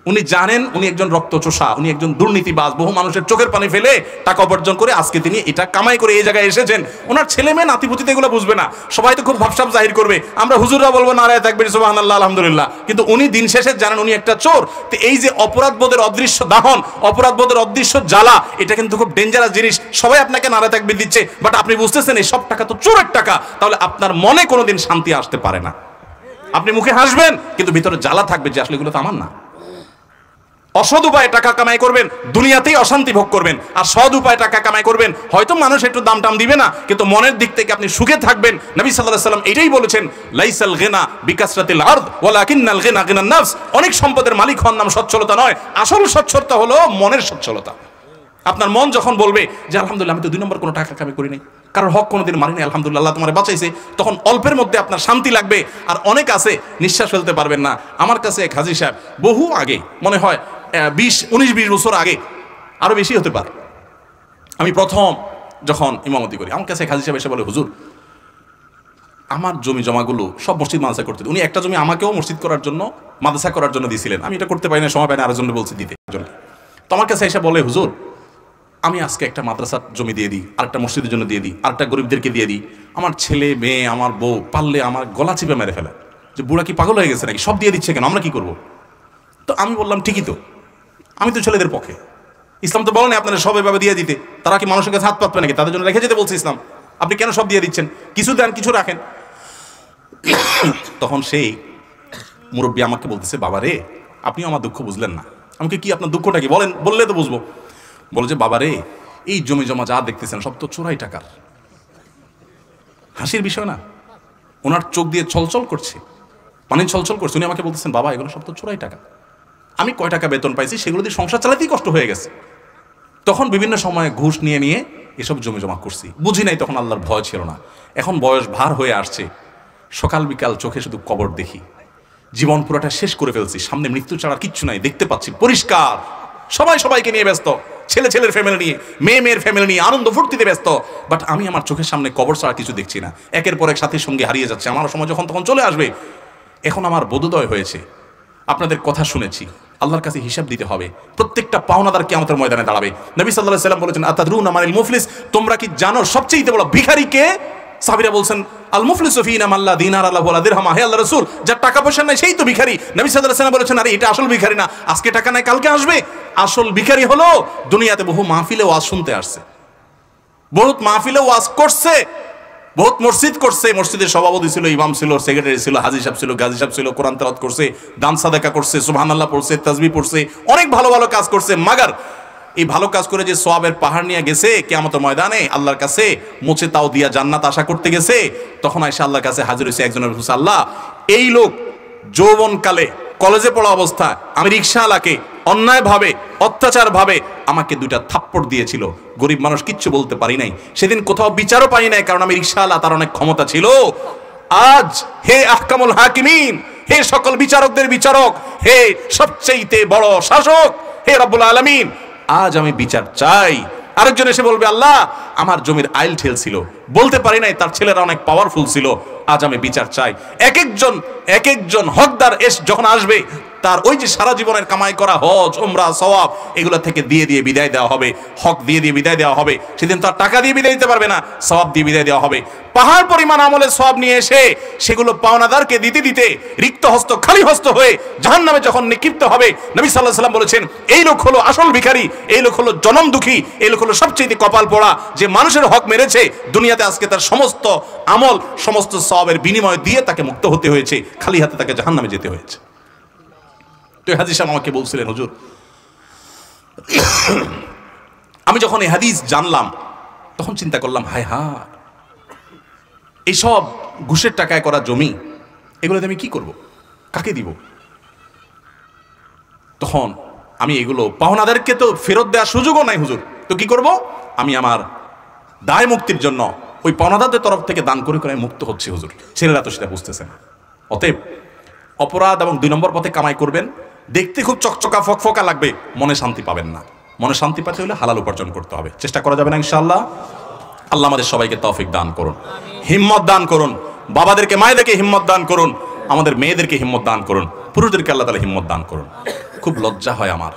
উনি জানেন উনি একজন রক্তচোষা, উনি একজন দুর্নীতিবাজ, বহু মানুষের চোখের পানি ফেলে টাকা উপার্জন করে আজকে তিনি এটা কামাই করে এই জায়গায় এসেছেন। ওনার ছেলে মেয়ে নাতিপুতিতে এগুলো বুঝবে না, সবাই তো খুব ভাবসাব জাহির করবে, আমরা হুজুররা বলবো নারায়ে তাকবীর, সুবহানাল্লাহ, আলহামদুলিল্লাহ, কিন্তু উনি দিন শেষে জানেন উনি একটা চোর। তো এই যে অপরাধ বোধের অদৃশ্য দাহন, অপরাধ বোধের অদৃশ্য জ্বালা, এটা কিন্তু খুব ডেঞ্জারাস জিনিস। সবাই আপনাকে নারায়ে তাকবীর দিচ্ছে, বাট আপনি বুঝতেছেন এই সব টাকা তো চোরের টাকা, তাহলে আপনার মনে কোনোদিন শান্তি আসতে পারে না। আপনি মুখে হাসবেন কিন্তু ভিতরে জ্বালা থাকবে যে আসলে এগুলো তো আমার না। অসৎ উপায়ে টাকা কামাই করবেন, দুনিয়াতেই অশান্তি ভোগ করবেন। আর সৎ উপায়ে টাকা কামাই করবেন, হয়তো মানুষ একটু দাম টাম দিবে না, কিন্তু মনের দিক থেকে আপনি সুখে থাকবেন। নবী সাল্লাল্লাহু আলাইহি ওয়াসাল্লাম এটাই বলেছেন, লাইসাল গিনা বিকাসরাতিল আরদ ওয়ালাকিন্নাল গিনা গিনান নাফস। অনেক সম্পদের মালিক হওয়ার নাম সচ্ছলতা নয়, আসল সচ্ছলতা হলো মনের সচ্ছলতা। আপনার মন যখন বলবে যে আলহামদুলিল্লাহ আমি তো 2 নম্বর কোনো টাকা কামাই করি নাই, কারণ হক কোনোদিন মারি নাই, আলহামদুলিল্লাহ আল্লাহ তোমার বাঁচাইছে, তখন অল্পের মধ্যে আপনার শান্তি লাগবে। আর অনেক আছে নিঃশ্বাস ফেলতে পারবেন না। আমার কাছে এক হাজী সাহেব বহু আগে, মনে হয় 19-20 বছর আগে, আরো বেশি হতে পারে, আমি প্রথম যখন ইমামতি করি, আমার কাছে এক হাজী সাহেব এসে বলে, হুজুর আমার জমি জমাগুলো সব মসজিদ মাদ্রাসা করতে। উনি একটা জমি আমাকেও মসজিদ করার জন্য, মাদ্রাসা করার জন্য দিয়েছিলেন, আমি এটা করতে পারি না, সময় পাই না, আরেকজনকে বলছি দিতে। তো আমার কাছে এসে বলে, হুজুর আমি আজকে একটা মাদ্রাসার জমি দিয়ে দিই, আরেকটা মসজিদের জন্য দিয়ে দিই, আরেকটা গরিবদেরকে দিয়ে দিই, আমার ছেলে মেয়ে আমার বউ পারলে আমার গলা চিপে মেরে ফেলে, যে বুড়া কি পাগল হয়ে গেছে নাকি, সব দিয়ে দিচ্ছে কেন, আমরা কি করবো? তো আমি বললাম ঠিকই তো, আমি তো ছেলেদের পক্ষে, ইসলাম তো বলেনি আপনারা সব এভাবে দিয়ে দিতে, তারা কি মানুষের কাছে হাত পাতবে নাকি, তাদের জন্য রেখে যেতে বলছে ইসলাম, আপনি কেন সব দিয়ে দিচ্ছেন, কিছু দেন কিছু রাখেন। তখন সেই মুরব্বী আমাকে বলতেছে, বাবা রে আপনিও আমার দুঃখ বুঝলেন না। আমাকে কি আপনার দুঃখটা কি বলেন, বললে তো বুঝবো। বলে যে বাবা রে এই জমি জমা যা দেখতেছেন সব তো চোরাই টাকার। হাসির বিষয় না, ওনার চোখ দিয়ে ছলছল করছে, পানি ছলছল করছে। উনি আমাকে বলতেছেন, বাবা এগুলো সব তো চোরাই টাকা, আমি কয় টাকা বেতন পাইছি সেগুলো দিয়ে সংসার চালাতেই কষ্ট হয়ে গেছে। তখন বিভিন্ন সময়ে ঘুষ নিয়ে নিয়ে এসব জমি জমা করছি, বুঝি নাই তখন আল্লাহর ভয় ছিল না। এখন বয়স ভার হয়ে আসছে, সকাল বিকাল চোখে শুধু কবর দেখি, জীবন পুরোটা শেষ করে ফেলছি, সামনে মৃত্যু ছাড়া কিচ্ছু নাই, দেখতে পাচ্ছি পরিষ্কার, সবাই সবাইকে নিয়ে ব্যস্ত, ছেলে ছেলের ফ্যামিলি নিয়ে, মেয়ে মেয়ের ফ্যামিলি নিয়ে আনন্দ ফুর্তিতে ব্যস্ত, বাট আমি আমার চোখের সামনে কবর ছাড়া কিছু দেখছি না। একের পর এক সাথীর সঙ্গে হারিয়ে যাচ্ছে, আমার সময় যখন তখন চলে আসবে। এখন আমার বোধোদয় হয়েছে, আপনাদের কথা শুনেছি, আল্লাহর কাছে হিসাব দিতে হবে, প্রত্যেকটা পাওনাদার কিয়ামতের ময়দানে দাঁড়াবে। নবী সাল্লাল্লাহু আলাইহি ওয়াসাল্লাম বলেছেন, আতাদরুনা মানিল মুফলিস, তোমরা কি জানো সবচেয়ে বড় ভিখারি কে? সাহাবীরা বলছেন, আল মুফলিসু ফিনা মান লা দিনার লাহু ওয়া লা দিরহাম। হে আল্লাহর রাসূল, যার টাকা পয়সা নাই সেই তো ভিখারি। নবী সাল্লাল্লাহু আলাইহি ওয়াসাল্লাম বলেছেন, আরে এটা আসল ভিখারি না, আজকে টাকা নাই কালকে আসবে। আসল ভিখারি হলো দুনিয়াতে বহু মাহফিলে ওয়াজ শুনতে আসছে, বহুত মাহফিলে ওয়াজ করছে, বহুত মসজিদ করছে, মসজিদের সভাপতি ছিল, ইমাম ছিল, সেক্রেটারি ছিল, হাজি সাহেব ছিল, গাজী সাহেব ছিল, কোরআন তেলাওয়াত করছে, দান সাদাকা করছে, সুবহানাল্লাহ পড়ছে, তাসবিহ পড়ছে, অনেক ভালো ভালো কাজ করছে। মাগার এই ভালো কাজ করে যে সওয়াবের পাহাড় নিয়ে গেছে কিয়ামতের ময়দানে আল্লাহর কাছে মুছে তাও দিয়া জান্নাত আশা করতে গেছে, তখন আয়েশা আল্লাহর কাছে হাজির হয়েছে একজনের, আল্লাহ এই লোক যৌবনকালে কলেজে পড়া অবস্থায় আমি রিকশাওয়ালাকে অন্যায়ভাবে অত্যাচারভাবে আমাকে 2টা থাপ্পড় দিয়েছিল, গরিব মানুষ কিচ্ছু বলতে পারি নাই, সেদিন কোথাও বিচারও পাই নাই, কারণ আমি রিকশাওয়ালা, তার অনেক ক্ষমতা ছিল। আজ হে আহকামুল হাকিমিন, হে সকল বিচারকদের বিচারক, হে সবচেয়ে বড় শাসক, হে রব্বুল আলামিন, আজ আমি বিচার চাই। আরেকজন এসে বলবে, আল্লাহ আমার জমির আইল ঠেল ছিল, বলতে পারি নাই, তার ছেলেরা অনেক পাওয়ারফুল ছিল, আজ আমি বিচার চাই। এক একজন হকদার যখন আসবে, তার ওই যে সারা জীবনের কামাই করা হজ উমরা সওয়াব এগুলো থেকে দিয়ে দিয়ে বিদায় দেওয়া হবে, হক দিয়ে দিয়ে বিদায় দেওয়া হবে। সেদিন তো আর টাকা দিয়ে বিদায় দিতে পারবে না, সওয়াব দিয়ে বিদায় দেওয়া হবে। পাহাড় পরিমাণ আমলের সওয়াব নিয়ে এসে সেগুলো পাওনাদারকে দিতে দিতে রিক্ত হস্ত খালি হস্ত হয়ে জাহান্নামে যখন নিক্ষিপ্ত হবে, নবী সাল্লাল্লাহু আলাইহি ওয়াসাল্লাম বলেছেন, এই লোক হলো আসল ভিখারি, এই লোক হলো জনম দুঃখী, এই লোক হলো সবচেয়ে কপাল পোড়া, যে মানুষের হক মেরেছে, দুনিয়াতে আজকে তার সমস্ত আমল সমস্ত সওয়াবের বিনিময় দিয়ে তাকে মুক্ত হতে হয়েছে, খালি হাতে তাকে জাহান্নামে যেতে হয়েছে। তো হাদিস আমাকে বলছিলেন, হুজুর আমি যখন এই হাদিস জানলাম তখন চিন্তা করলাম, হায় হায় এইসব ঘুষের টাকায় করা জমি এগুলোতে আমি কি করব, কাকে দিব? তখন আমি এগুলো পাওনাদারকে তো ফেরত দেওয়ার সুযোগও নাই হুজুর, তো কি করব? আমি আমার দায় মুক্তির জন্য ওই পাওনাদারদের তরফ থেকে দান করে করে মুক্ত হচ্ছে হুজুর। ছেলেরা তো সেটা বুঝতেছে না। অতএব অপরাধ এবং 2 নম্বর পথে কামাই করবেন, দেখতে খুব চকচকা ফকফকা লাগবে, মনে শান্তি পাবেন না। মনে শান্তি পেতে হলে হালাল উপার্জন করতে হবে, চেষ্টা করা যাবে না ইনশাআল্লাহ। আল্লাহ আমাদের সবাইকে তৌফিক দান করুন, হিম্মত দান করুন, বাবাদেরকে মায়েদেরকে হিম্মত দান করুন, আমাদের মেয়েদেরকে হিম্মত দান করুন, পুরুষদেরকে আল্লাহ তাআলা হিম্মত দান করুন। খুব লজ্জা হয় আমার,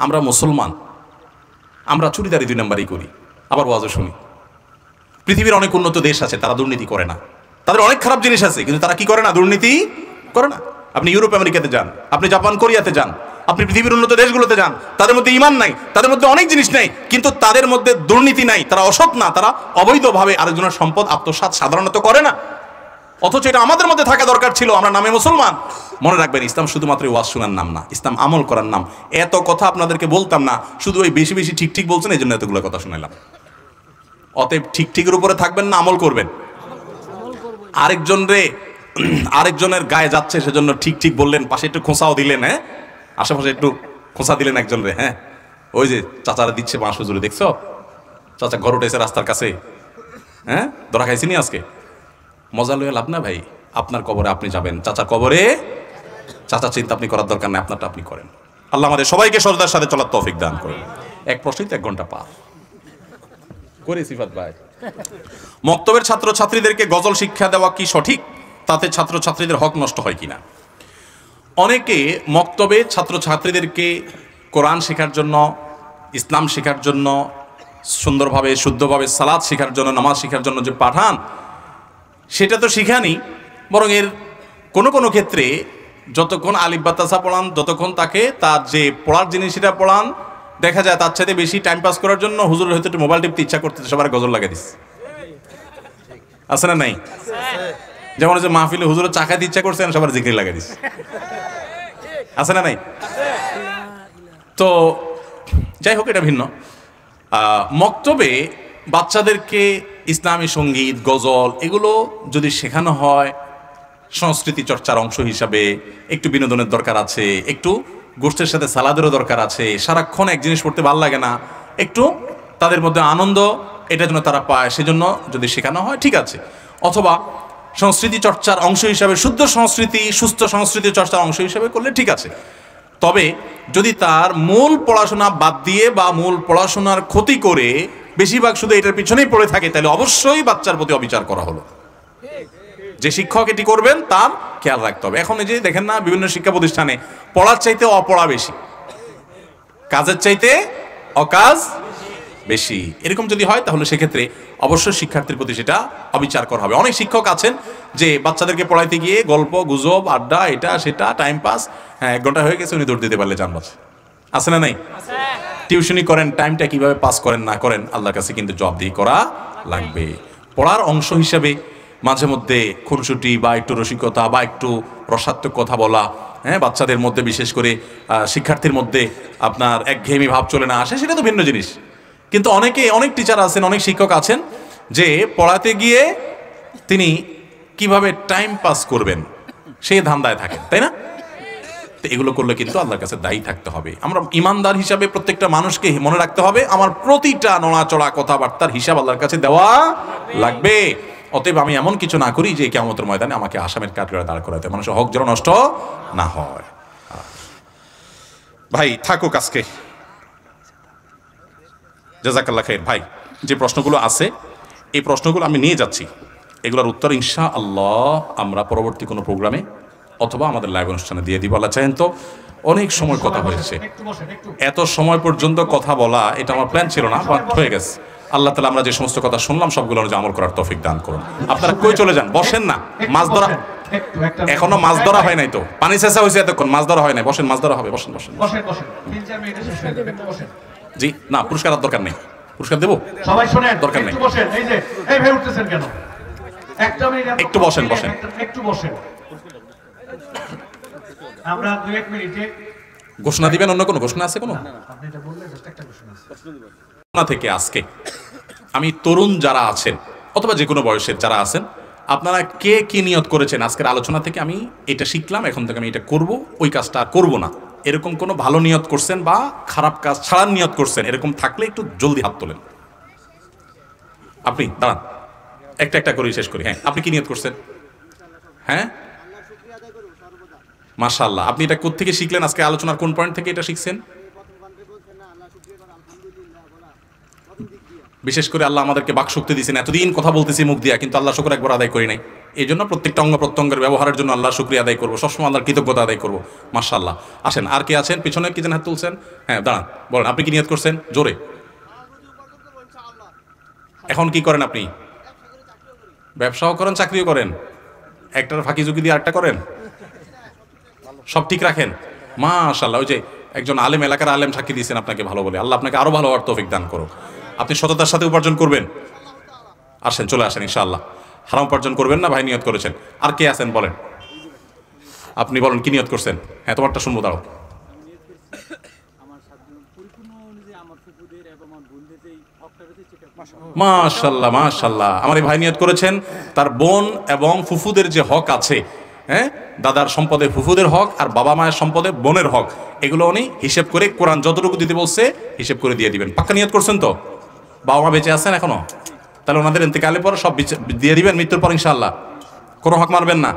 আমরা মুসলমান, আমরা চুরিদারি 2 নম্বরই করি, আবার ওয়াজও শুনি। পৃথিবীর অনেক উন্নত দেশ আছে, তারা দুর্নীতি করে না, তাদের অনেক খারাপ জিনিস আছে, কিন্তু তারা কি করে না? দুর্নীতি করে না। আপনি ইউরোপ আমেরিকাতে যান, আপনি জাপান কোরিয়াতে যান, আপনি পৃথিবীর উন্নত দেশগুলোতে যান, তাদের মধ্যে ঈমান নাই, তাদের মধ্যে অনেক জিনিস নাই, কিন্তু তাদের মধ্যে দুর্নীতি নাই, তারা অসৎ না, তারা অবৈধভাবে আরেকজনের সম্পদ আত্মসাৎ সাধারণত করে না। অথচ এটা আমাদের মধ্যে থাকা দরকার ছিল, আমরা নামে মুসলমান। মনে রাখবেন, ইসলাম শুধুমাত্র ওয়াজ শোনার নাম না, ইসলাম আমল করার নাম। এত কথা আপনাদেরকে বলতাম না, শুধু ওই বেশি বেশি ঠিক ঠিক বলছেন, এই জন্য এতগুলো কথা শুনাইলাম। অতএব ঠিক ঠিকের উপরে থাকবেন না, আমল করবেন। আরেকজনের গায়ে যাচ্ছে সেজন্য ঠিক ঠিক বললেন, পাশে একটু খোঁচাও দিলেন, হ্যাঁ আশেপাশে একটু খোঁচা দিলেন একজনরে, হ্যাঁ ওই যে চাচারা দিচ্ছে বাঁশ হুজুরে, দেখছো চাচা ঘর উঠেছে রাস্তার কাছে, হ্যাঁ ধরা খাইছি নি আজকে। মজা লইয়া লাভ না ভাই, আপনার কবরে আপনি যাবেন, চাচার কবরে চাচা চিন্তা আপনি করার দরকার নেই, আপনারটা আপনি করেন। আল্লাহ আমাদের সবাইকে সরদার সাথে চলার তৌফিক দান করেন। এক প্রশ্নই তো 1 ঘন্টা পার করে সিফাত ভাই। মক্তবের ছাত্রছাত্রীদেরকে গজল শিক্ষা দেওয়া কি সঠিক? তাতে ছাত্রছাত্রীদের হক নষ্ট হয় কিনা? অনেকে মক্তবে ছাত্রছাত্রীদেরকে কোরআন শেখার জন্য, ইসলাম শেখার জন্য, সুন্দরভাবে শুদ্ধভাবে সালাত শেখার জন্য, নামাজ শেখার জন্য যে পাঠান, সেটা তো শিখানি, বরং এর কোনো কোনো ক্ষেত্রে যতক্ষণ আলিফ বা তাসা পড়ান, যতক্ষণ তাকে তার যে পড়ার জিনিস সেটা পড়ান, দেখা যায় তার সাথে বেশি টাইম পাস করার জন্য হুজুরের হয়তো একটু মোবাইল টিপতে ইচ্ছা করতেছে, সবার গজল লাগিয়ে দিচ্ছে, আছে না নাই? যেমন যে মাহফিলে হুজুরের চা খাইতে ইচ্ছা করছেন, সবার জিকির লাগিয়ে দিচ্ছে, আছে না নাই? তো যাই হোক, এটা ভিন্ন। মক্তবে বাচ্চাদেরকে ইসলামী সঙ্গীত, গজল এগুলো যদি শেখানো হয়, সংস্কৃতি চর্চার অংশ হিসাবে একটু বিনোদনের দরকার আছে, একটু গোষ্ঠের সাথে সালাদেরও দরকার আছে, সারাক্ষণ এক জিনিস পড়তে ভালো লাগে না, একটু তাদের মধ্যে আনন্দ এটা যেন তারা পায়, সেজন্য যদি শেখানো হয় ঠিক আছে। অথবা সংস্কৃতি চর্চার অংশ হিসাবে, শুদ্ধ সংস্কৃতি সুস্থ সংস্কৃতি চর্চার অংশ হিসাবে করলে ঠিক আছে। তবে যদি তার মূল পড়াশোনা বাদ দিয়ে বা মূল পড়াশোনার ক্ষতি করে বেশিরভাগ শুধু এটার পিছনেই পড়ে থাকে, তাহলে অবশ্যই বাচ্চার প্রতি অবিচার করা হলো। যে শিক্ষক এটি করবেন তার খেয়াল রাখতে হবে। এখন এই যে দেখেন না, বিভিন্ন শিক্ষা প্রতিষ্ঠানে পড়ার চাইতে অপড়া বেশি, কাজের চাইতে অকাজ বেশি, এরকম যদি হয় তাহলে সেক্ষেত্রে অবশ্যই শিক্ষার্থীর প্রতি সেটা অবিচার করা হবে। অনেক শিক্ষক আছেন যে বাচ্চাদেরকে পড়াইতে গিয়ে গল্প গুজব আড্ডা এটা সেটা টাইম পাস, হ্যাঁ 1 ঘন্টা হয়ে গেছে, উনি দৌড় দিতে পারলে জানবাস, আছে না নাই? টিউশনি করেন, টাইমটা কিভাবে পাস করেন না করেন আল্লাহর কাছে কিন্তু জবাবদিহি করা লাগবে। পড়ার অংশ হিসাবে মাঝে মধ্যে খুনসুটি বা একটু রসিকতা বা একটু রসাত্মক কথা বলা, হ্যাঁ, বাচ্চাদের মধ্যে বিশেষ করে শিক্ষার্থীর মধ্যে আপনার একঘেয়েমি ভাব চলে না আসে, সেটা তো ভিন্ন জিনিস। কিন্তু অনেক টিচার আছেন, অনেক শিক্ষক আছেন যে পড়াতে গিয়ে তিনি কিভাবে টাইম পাস করবেন সেই ধান্দায় থাকেন, তাই না? তো এগুলো করলে কিন্তু আল্লাহর কাছে দায়ী থাকতে হবে। আমরা ইমানদার হিসাবে প্রত্যেকটা মানুষকে মনে রাখতে হবে আমার প্রতিটা নড়াচড়া কথাবার্তার হিসাব আল্লাহর কাছে দেওয়া লাগবে। অতএব আমি এমন কিছু না করি যে কিয়ামতের ময়দানে আমাকে আসামের কাঠগড়ায় দাঁড় করাতে, মানুষের হক যেন নষ্ট না হয়। ভাই থাকুক আজকে, জাযাকাল্লাহ খাইর। ভাই যে প্রশ্নগুলো আছে এই প্রশ্নগুলো আমি নিয়ে যাচ্ছি, এগুলোর উত্তর ইনশাআল্লাহ আমরা পরবর্তী কোনো প্রোগ্রামে অথবা আমাদের লাইভ অনুষ্ঠানে দিয়ে দিব। আল্লাহ চাহেন তো। অনেক সময় কথা হয়েছে, এত সময় পর্যন্ত কথা বলা এটা আমার প্ল্যান ছিল না, বাট হয়ে গেছে। আল্লাহ তাআলা আমরা যে সমস্ত কথা শুনলাম সবগুলো অনুযায়ী আমল করার তৌফিক দান করুন। আপনারা কই চলে যান? বসেন না, মাছ ধরা এখনো মাছ ধরা হয় নাই তো, পানি চেঁচা হয়েছে এতক্ষণ, মাছ ধরা হয় নাই। বসেন, মাছ ধরা হবে, বসেন বসেন জি। না পুরস্কার আর দরকার নেই, পুরস্কার দেবো
সবাই শুনেন,
দরকার নেই।
একটু বসেন। এই যে এই ভাই উঠতেছেন কেন? একটা মিনিট
একটু বসেন, বসেন
একটু বসেন। আমরা 2-1 মিনিটে
ঘোষণা দিবেন। অন্য কোনো ঘোষণা আছে? কোনো
আপনি এটা বললে জাস্ট একটা ঘোষণা আছে।
ঘোষণা থেকে আজকে আমি তরুণ যারা আছেন অথবা যে কোনো বয়সের যারা আছেন, আপনারা কে কি নিয়ত করেছেন আজকের আলোচনা থেকে আমি এটা শিখলাম, এখন থেকে আমি এটা করব, ওই কাজটা আর করবো না, এরকম কোনো ভালো নিয়ত করছেন বা খারাপ কাজ ছাড়ার নিয়ত করছেন, এরকম থাকলে একটু জলদি হাত তোলেন। আপনি দাঁড়ান, একটা একটা করে শেষ করি। হ্যাঁ, আপনি কি নিয়ত করছেন? হ্যাঁ, মাশাআল্লাহ। আপনি এটা কোথা থেকে শিখলেন? আজকে আলোচনার কোন পয়েন্ট থেকে এটা শিখছেন? বিশেষ করে আল্লাহ আমাদেরকে বাকশক্তি দিয়েছেন, এতদিন কথা বলতেছি মুখ দিয়া, কিন্তু আল্লাহ শুকর একবার আদায় করি নাই। এই জন্য প্রত্যেকটা অঙ্গ প্রত্যঙ্গের ব্যবহারের জন্য আল্লাহ শুকরিয়া আদায় করবো, সবসময় আল্লাহর কৃতজ্ঞতা আদায় করবো। মাশাআল্লাহ। আসেন, আর কে আছেন? পিছনে কি যেন হাত তুলছেন? হ্যাঁ দাঁড়ান, বলেন আপনি কি নিয়ত করছেন? জোরে। এখন কি করেন আপনি? ব্যবসাও করেন, চাকরিও করেন, একটার ফাঁকি ঝুঁকি দিয়ে আরেকটা করেন, সব ঠিক রাখেন। মাশাআল্লাহ। ওই যে একজন আলেম, এলাকার আলেম সাক্ষী দিয়েছেন আপনাকে ভালো বলে, আল্লাহ আপনাকে আরো ভালো হওয়ার তৌফিক দান করো। আপনি সততার সাথে উপার্জন করবেন। আসেন, চলে আসেন ইনশাআল্লাহ। হারাম উপার্জন করবেন না, ভাই নিয়ত করেছেন। আর কে আছেন বলেন, আপনি বলেন কি নিয়ত করছেন? হ্যাঁ, তোমারটা শুনবো, দাঁড়াও। মাশাআল্লাহ মাশাআল্লাহ। আমার এই ভাই নিয়ত করেছেন তার বোন এবং ফুফুদের যে হক আছে, হ্যাঁ, দাদার সম্পদে ফুফুদের হক আর বাবা মায়ের সম্পদে বোনের হক, এগুলো উনি হিসেব করে কোরআন যতটুকু দিতে বলছে হিসেব করে দিয়ে দিবেন। পাক্কা নিয়ত করছেন তো? বাবা মা বেঁচে আছেন এখনো? তাহলে ওনাদের ইন্তেকালের পর সব দিয়ে দিবেন মৃত্যুর পর ইনশাআল্লাহ। কোনো হক মারবেন না,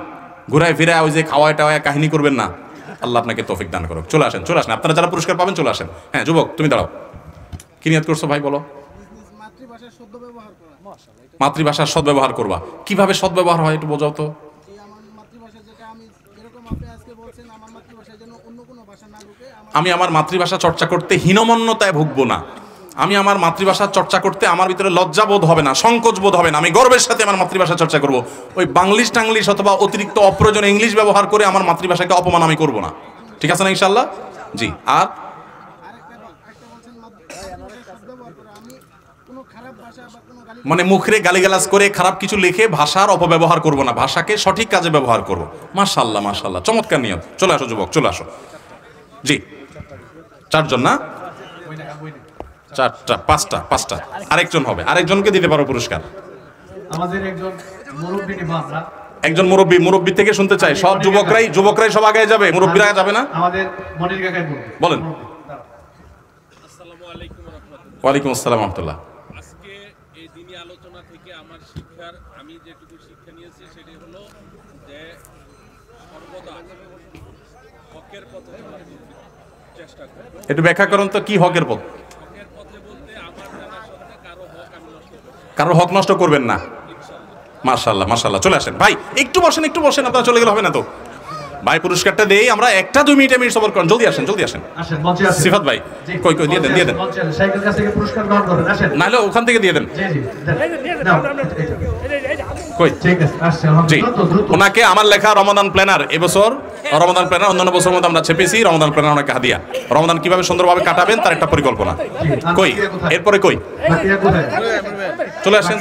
ঘুরায় ফিরায় ওই যে খাওয়ায় টাওয়ায় কাহিনী করবেন না। আল্লাহ আপনাকে তৌফিক দান করুক। চলে আসেন, চলে আসেন, আপনারা যারা পুরস্কার পাবেন চলে আসেন। হ্যাঁ যুবক, তুমি দাঁড়াও, কি নিয়ত করছো ভাই বলো? মাতৃভাষার সদ্ব্যবহার করবা। কিভাবে সদ্ব্যবহার হয় একটু বোঝাও তো। আমি আমার মাতৃভাষা চর্চা করতে হীনমন্যতায় ভুগবো না, আমি আমার মাতৃভাষা চর্চা করতে আমার ভিতরে লজ্জা বোধ হবে না, সংকোচ বোধ হবে না, আমি গর্বের সাথে আমার মাতৃভাষা চর্চা করব। ওই বাংলিশ টাংলিশ অথবা অতিরিক্ত অপ্রয়োজনীয় ইংলিশ ব্যবহার করে আমার মাতৃভাষাকে অপমান আমি করব না। ঠিক আছে না ইনশাআল্লাহ? জি। আর মানে মুখে গালিগালাজ করে খারাপ কিছু লিখে ভাষার অপব্যবহার করব না, ভাষাকে সঠিক কাজে ব্যবহার করব। মাশাআল্লাহ মাশাআল্লাহ, চমৎকার নিয়ত। চলে আসো যুবক, চলে আসো। জি, চারজন না? চারটা, পাঁচটা। আরেকজন হবে, আরেকজনকে দিতে পারো পুরস্কার।
আমাদের একজন মুরব্বী নিব আমরা। একজন
মুরব্বী থেকে শুনতে চাই। সব যুবকরাই সব আগে যাবে, মুরব্বীরা যাবে না?
আমাদের মনির কাকাই
বলেন।
আসসালামু আলাইকুম ওয়া রাহমাতুল্লাহ।
ওয়ালাইকুম আসসালাম ওয়া রাহমাতুল্লাহ।
আজকে এই দিনী আলোচনা থেকে আমার শিক্ষার আমি যেটুকু শিক্ষা নিয়েছি সেটি হলো যে সর্বদা হকের পথে চলার চেষ্টা করব।
একটু ব্যাখ্যা করুন তো, কি হকের পথ?
হকের পথে বলতে আমার জানা সত্ত্বে
কারো হক নষ্ট করবেন না। মাশাআল্লাহ মাশাআল্লাহ। চলে আসেন ভাই, একটু বসেন, আপনারা চলে গেলে হবে না তো। ভাই পুরস্কারটা দেই আমরা, 1-2 মিনিট সবর করেন। জলদি আসেন।
আসেন মঞ্চে আসেন।
সিফাত ভাই কই দিয়ে দেন।
মঞ্চে আসেন, সাইকেল কাছ থেকে পুরস্কার গ্রহণ করবেন। আসেন,
নাহলে ওখান থেকে দিয়ে দেন।
জি
কই?
ঠিক আছে, আসছে
জি, ওনাকে আমার লেখা রমাদান প্ল্যানার এবছর রমাদান প্ল্যানার অন্যান্য বছর মধ্যে আমরা ছেপেছি রমাদান প্ল্যানার অনেক হাদিয়া। রমাদান কিভাবে সুন্দরভাবে কাটাবেন তার একটা পরিকল্পনা। কই এরপরে কই
বাকিরা কোথায়?
চলে আসেন।